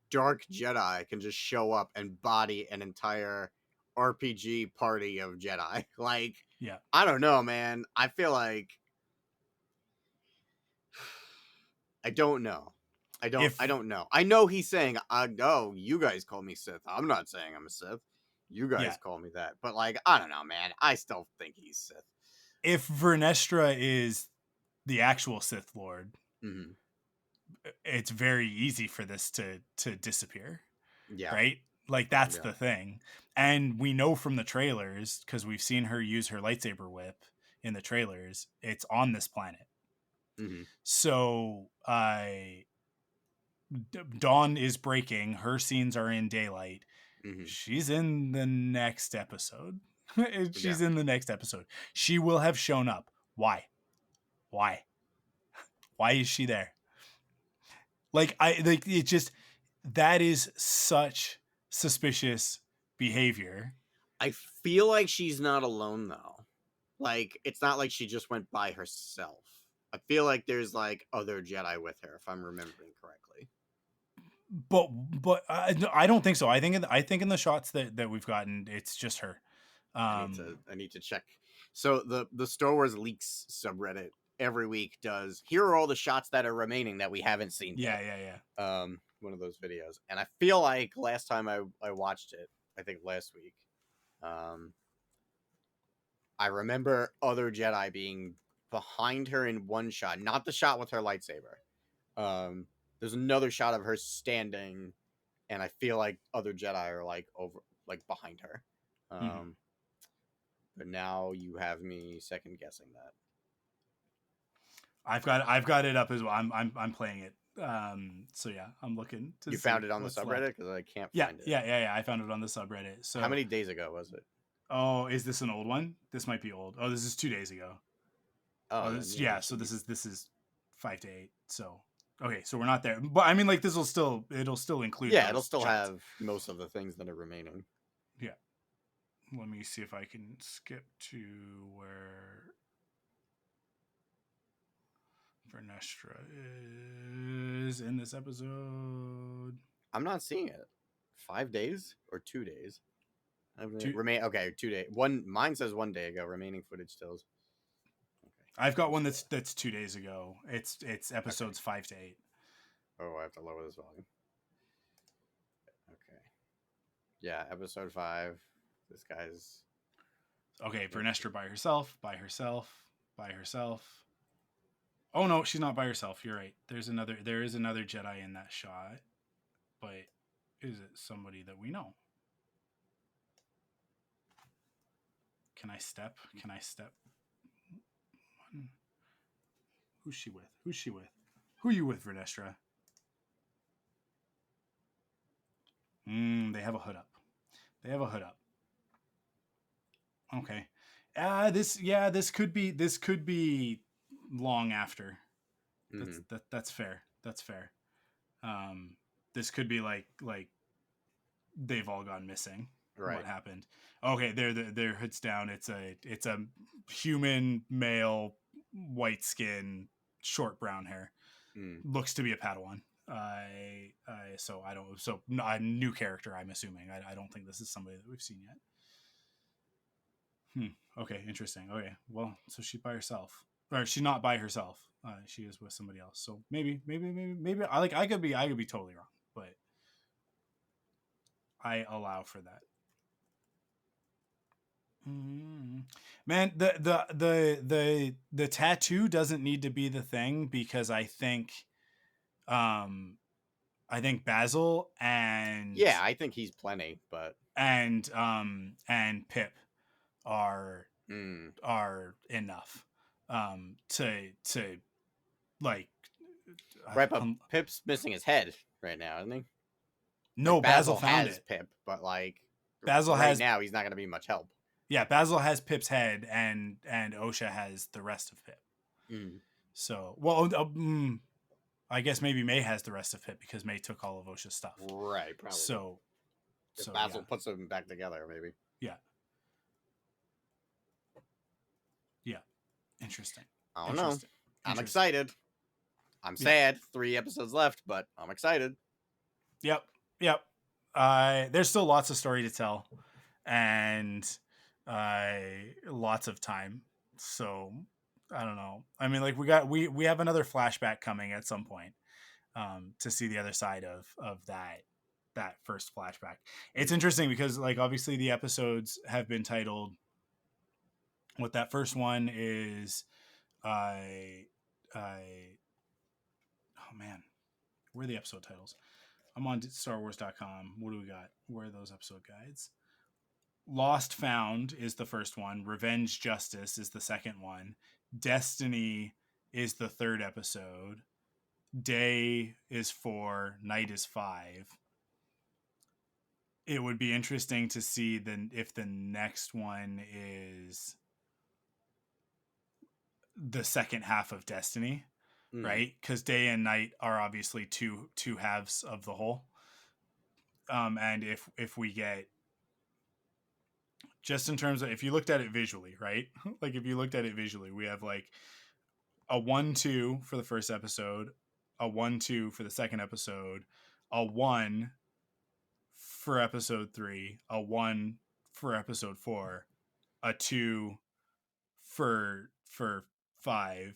dark Jedi can just show up and body an entire RPG party of Jedi? Like, yeah, I don't know, man. I feel like I don't know. I don't know. I know he's saying, "Oh, you guys call me Sith. I'm not saying I'm a Sith. You guys call me that." But like, I don't know, man. I still think he's Sith. If Vernestra is the actual Sith Lord, it's very easy for this to disappear. Yeah. Right? Like, that's the thing. And we know from the trailers, because we've seen her use her lightsaber whip in the trailers, it's on this planet. So dawn is breaking, her scenes are in daylight. She's in the next episode. She's in the next episode. She will have shown up. Why is she there? Like, it just, that is such suspicious behavior. I feel like she's not alone though. Like, it's not like she just went by herself. I feel like there's like other Jedi with her, if I'm remembering correctly. But I don't think so. I think in the shots that we've gotten, it's just her. I need to check. So the Star Wars Leaks subreddit every week does, here are all the shots that are remaining that we haven't seen yet. Yeah. One of those videos. And I feel like last time I watched it, I think last week, I remember other Jedi being behind her in one shot, not the shot with her lightsaber. There's another shot of her standing, and I feel like other Jedi are like over, like behind her. But now you have me second guessing that. I've got it up as well. I'm playing it. So yeah, I'm looking to. You found it on the subreddit? Because I can't find it. Yeah. I found it on the subreddit. So how many days ago was it? Oh, is this an old one? This might be old. Oh, this is 2 days ago. So this is 5 to 8. So okay, so we're not there. But I mean, like, it'll still include. Yeah, it'll still have most of the things that are remaining. Yeah. Let me see if I can skip to where Vernestra is in this episode. I'm not seeing it. 5 days or 2 days? Okay, 2 days. Mine says 1 day ago. Remaining footage stills. Okay. I've got one that's 2 days ago. It's episodes 5 to 8. Oh, I have to lower this volume. Okay. Yeah, episode 5. This guy's okay. Vernestra by herself. Oh no, she's not by herself. You're right. There is another Jedi in that shot, but is it somebody that we know? Can I step? Who's she with? Who are you with, Vernestra? They have a hood up. Okay. This could be long after. That's fair. This could be like they've all gone missing. Right. What happened? Okay, their hood's down. It's a human male, white skin, short brown hair. Looks to be a Padawan. So a new character, I'm assuming. I don't think this is somebody that we've seen yet. Okay, interesting. Okay, well, so she's by herself, or she's not by herself. She is with somebody else. So maybe. I could be totally wrong, but I allow for that. Man, the tattoo doesn't need to be the thing, because I think Basil and I think he's plenty, but and Pip are enough to like right. But Pip's missing his head right now, isn't he? No, like, Basil found has it. Pip, but like Basil right has now he's not going to be much help. Yeah, Basil has Pip's head, and Osha has the rest of Pip. So, well, I guess maybe May has the rest of Pip, because May took all of Osha's stuff. Right, probably. So Basil puts them back together, maybe. Yeah. Yeah. Interesting. I don't know. I'm excited. I'm sad. 3 episodes left, but I'm excited. Yep. There's still lots of story to tell, and lots of time. So I don't know. I mean, like, we have another flashback coming at some point, to see the other side of that first flashback. It's interesting because, like, obviously the episodes have been titled. What that first one is, oh man, where are the episode titles? I'm on StarWars.com. What do we got? Where are those episode guides? Lost Found is the first one. Revenge Justice is the second one. Destiny is the third episode. Day is 4. Night is 5. It would be interesting to see if the next one is the second half of Destiny, right? Because day and night are obviously two halves of the whole. And if we get, just in terms of, if you looked at it visually, right? Like, if you looked at it visually, we have like a 1-2 for the first episode, a 1-2 for the second episode, a 1 for episode 3, a 1 for episode 4, a 2 for 5.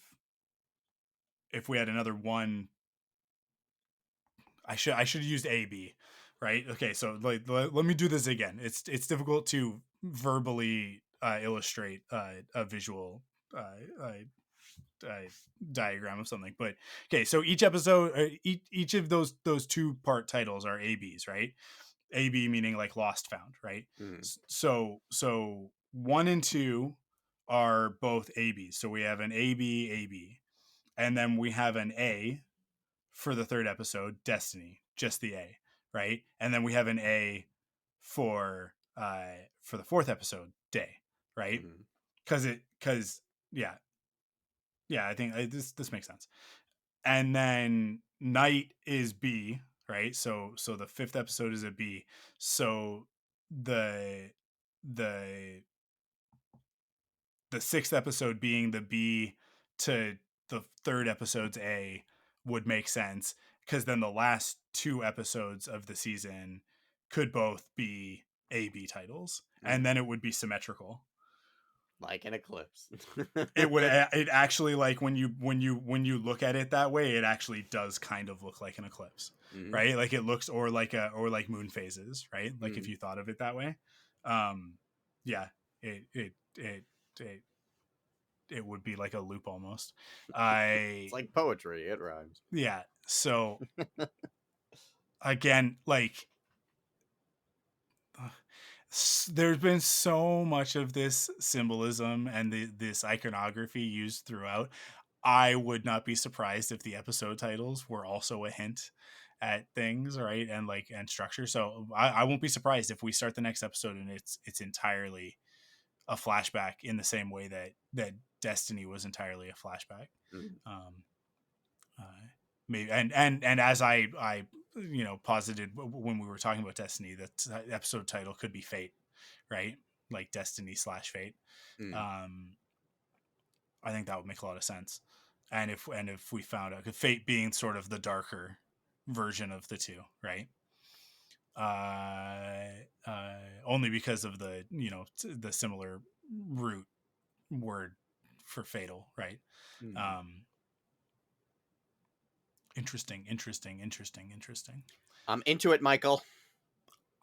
If we had another 1, I should have used AB, right? Okay, so let me do this again. It's difficult to verbally illustrate a visual diagram of something, but okay. So each episode, each of those 2-part titles are ABs, right? AB meaning like Lost Found, right? So 1 and 2 are both ABs. So we have an AB, and then we have an A for the third episode, Destiny, just the A, right? And then we have an A for the fourth episode, Day, right? Because I think this makes sense. And then Night is B, right? So the fifth episode is a B. So the sixth episode being the B to the third episode's A would make sense, because then the last 2 episodes of the season could both be AB titles, and then it would be symmetrical, like an eclipse. it actually, like, when you look at it that way, it actually does kind of look like an eclipse, right? Like, it looks, or like moon phases, right? Like, if you thought of it that way, it would be like a loop almost. It's like poetry. It rhymes. Yeah. So again, like, there's been so much of this symbolism and this iconography used throughout. I would not be surprised if the episode titles were also a hint at things, right? And structure. So I won't be surprised if we start the next episode and it's entirely a flashback, in the same way that Destiny was entirely a flashback. Maybe, and as I posited when we were talking about Destiny, that episode title could be Fate, right? Like Destiny/Fate. I think that would make a lot of sense. And if we found out, Fate being sort of the darker version of the two, right? Only because of the the similar root word for fatal, right? Interesting. I'm into it, Michael.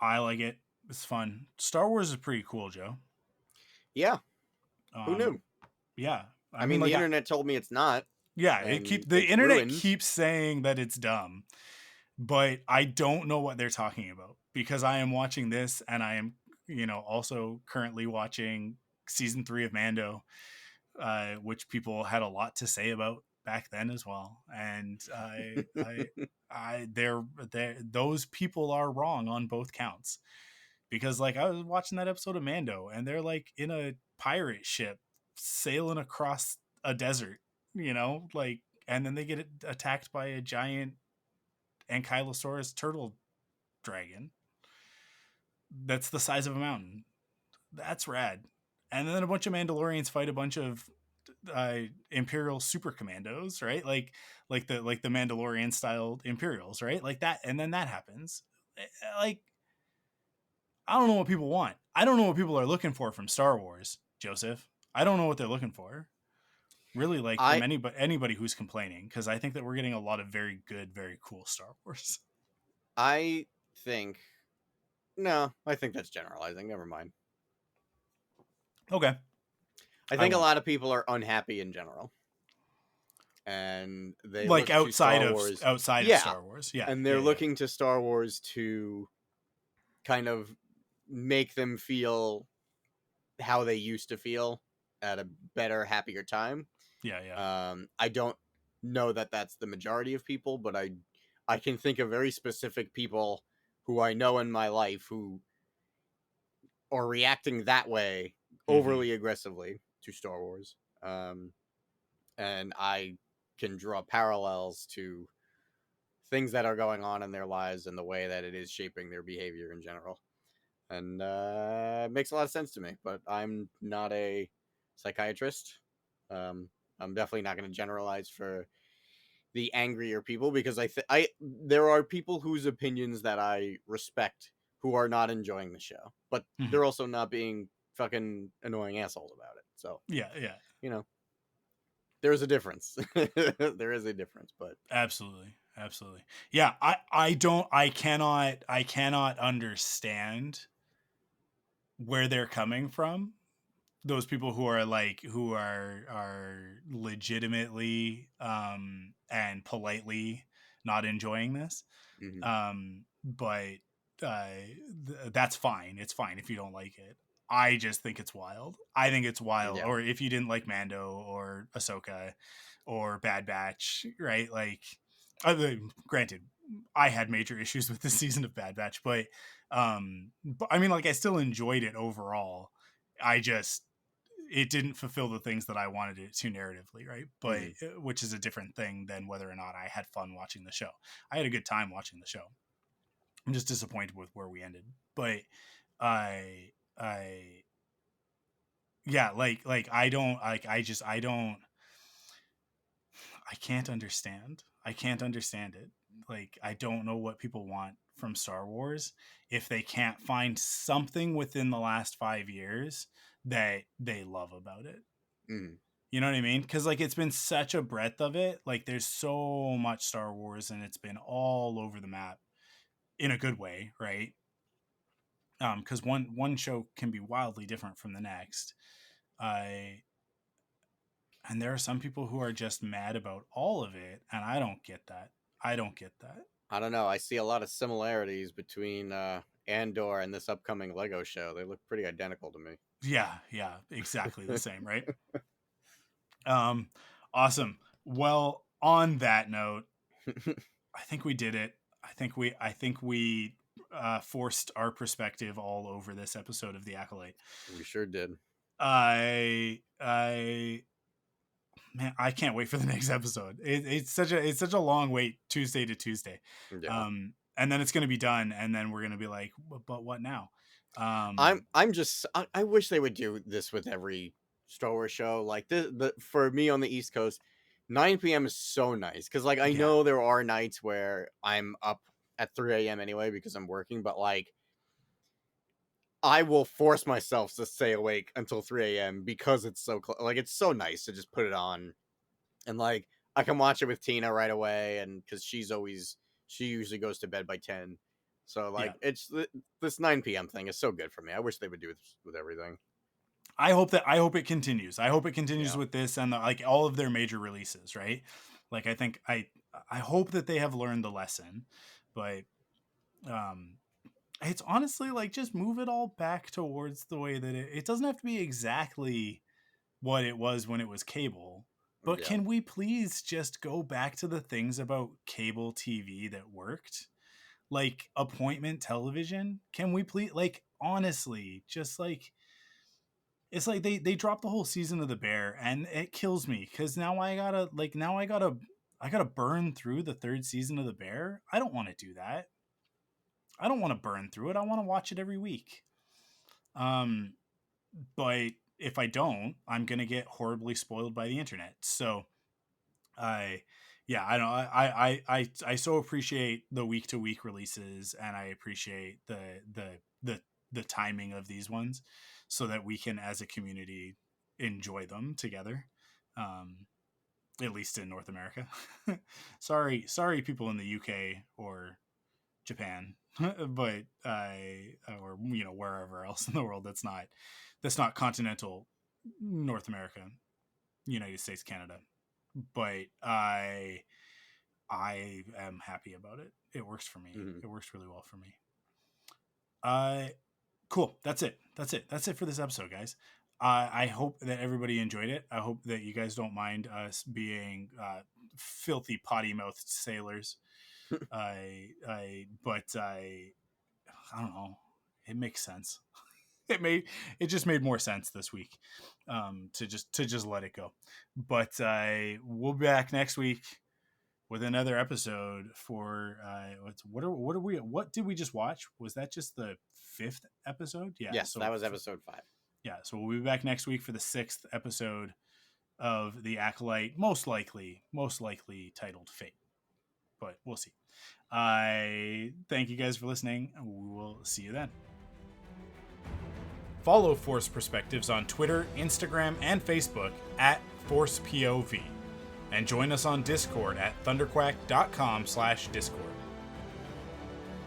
I like it. It's fun. Star Wars is pretty cool, Joe. Yeah. Who knew? Yeah. I mean, the internet told me it's not. Yeah, the internet keeps saying that it's dumb, but I don't know what they're talking about, because I am watching this, and I am, also currently watching season 3 of Mando, which people had a lot to say about back then as well. And those people are wrong on both counts, because like I was watching that episode of Mando, and they're like in a pirate ship sailing across a desert, like, and then they get attacked by a giant ankylosaurus turtle dragon that's the size of a mountain. That's rad. And then a bunch of Mandalorians fight a bunch of Imperial super commandos, right? Like the Mandalorian styled Imperials, right? Like that, and then that happens. Like, I don't know what people want. I don't know what people are looking for from Star Wars, Joseph. I don't know what they're looking for. Really, like, from anybody who's complaining, because I think that we're getting a lot of very good, very cool Star Wars. I think that's generalizing. Never mind. Okay. I think a lot of people are unhappy in general, and they like outside of Star Wars, yeah, and they're looking to Star Wars to kind of make them feel how they used to feel at a better, happier time. Yeah. I don't know that that's the majority of people, but I can think of very specific people who I know in my life who are reacting that way overly aggressively to Star Wars. And I can draw parallels to things that are going on in their lives and the way that it is shaping their behavior in general. And it makes a lot of sense to me, but I'm not a psychiatrist. I'm definitely not going to generalize for the angrier people, because there are people whose opinions that I respect who are not enjoying the show, but they're also not being fucking annoying assholes about it. So yeah, there's a difference. There is a difference, but absolutely. Yeah, I cannot understand where they're coming from. Those people who are legitimately and politely not enjoying this. But that's fine. It's fine if you don't like it. I just think it's wild. I think it's wild. Yeah. Or if you didn't like Mando or Ahsoka or Bad Batch, right? Like, granted, I had major issues with this season of Bad Batch, but I mean, like, I still enjoyed it overall. It didn't fulfill the things that I wanted it to narratively, right? But which is a different thing than whether or not I had fun watching the show. I had a good time watching the show. I'm just disappointed with where we ended. But I can't understand. I can't understand it. Like, I don't know what people want from Star Wars if they can't find something within the last 5 years that they love about it. You know what I mean? Because, like, it's been such a breadth of it. Like, there's so much Star Wars, and it's been all over the map in a good way, right? Because one show can be wildly different from the next. And there are some people who are just mad about all of it, and I don't get that. I don't know. I see a lot of similarities between Andor and this upcoming Lego show. They look pretty identical to me. Yeah, exactly the same, right? Awesome. Well, on that note, I think we did it. I think we forced our perspective all over this episode of The Acolyte. We sure did. Man, I can't wait for the next episode. It's such a long wait, Tuesday to Tuesday. Yeah. And then it's going to be done, and then we're going to be like, but what now? I wish they would do this with every Star Wars show. Like for me on the East Coast, 9 p.m. is so nice, because like I know there are nights where I'm up at 3 a.m. anyway because I'm working, but like I will force myself to stay awake until 3 a.m. because it's so like it's so nice to just put it on, and like I can watch it with Tina right away, and because she usually goes to bed by 10, so like it's this 9 p.m. thing is so good for me. I wish they would do this with everything. I hope it continues. I hope it continues with this and like all of their major releases, right? Like I hope that they have learned the lesson, but it's honestly like just move it all back towards the way that it doesn't have to be exactly what it was when it was cable, but can we please just go back to the things about cable TV that worked? Like appointment television? Can we please, like, honestly, just like, it's like they dropped the whole season of The Bear and it kills me because now I gotta burn through the 3rd season of The Bear. I don't want to do that. I don't want to burn through it. I want to watch it every week. But if I don't, I'm gonna get horribly spoiled by the internet. So I so appreciate the week to week releases, and I appreciate the timing of these ones so that we can as a community enjoy them together. At least in North America. sorry people in the UK or Japan, but or wherever else in the world that's not continental North America, United States, Canada. But I am happy about it. It works for me. Mm-hmm. It works really well for me. Cool. That's it for this episode, guys. I hope that everybody enjoyed it. I hope that you guys don't mind us being filthy potty mouthed sailors. But I don't know. It makes sense. It just made more sense this week to just let it go. But we'll be back next week with another episode for what did we just watch? Was that just the 5th episode? Yeah. Yes, so that was episode 5. Yeah, so we'll be back next week for the 6th episode of the Acolyte, most likely titled Fate. But we'll see. I thank you guys for listening, and we will see you then. Follow Force Perspectives on Twitter, Instagram, and Facebook at ForcePOV. And join us on Discord at ThunderQuack.com/Discord.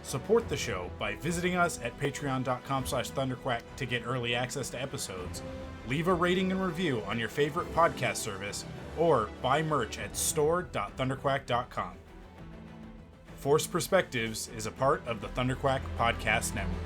Support the show by visiting us at Patreon.com/ThunderQuack to get early access to episodes, leave a rating and review on your favorite podcast service, or buy merch at store.ThunderQuack.com. Force Perspectives is a part of the ThunderQuack Podcast Network.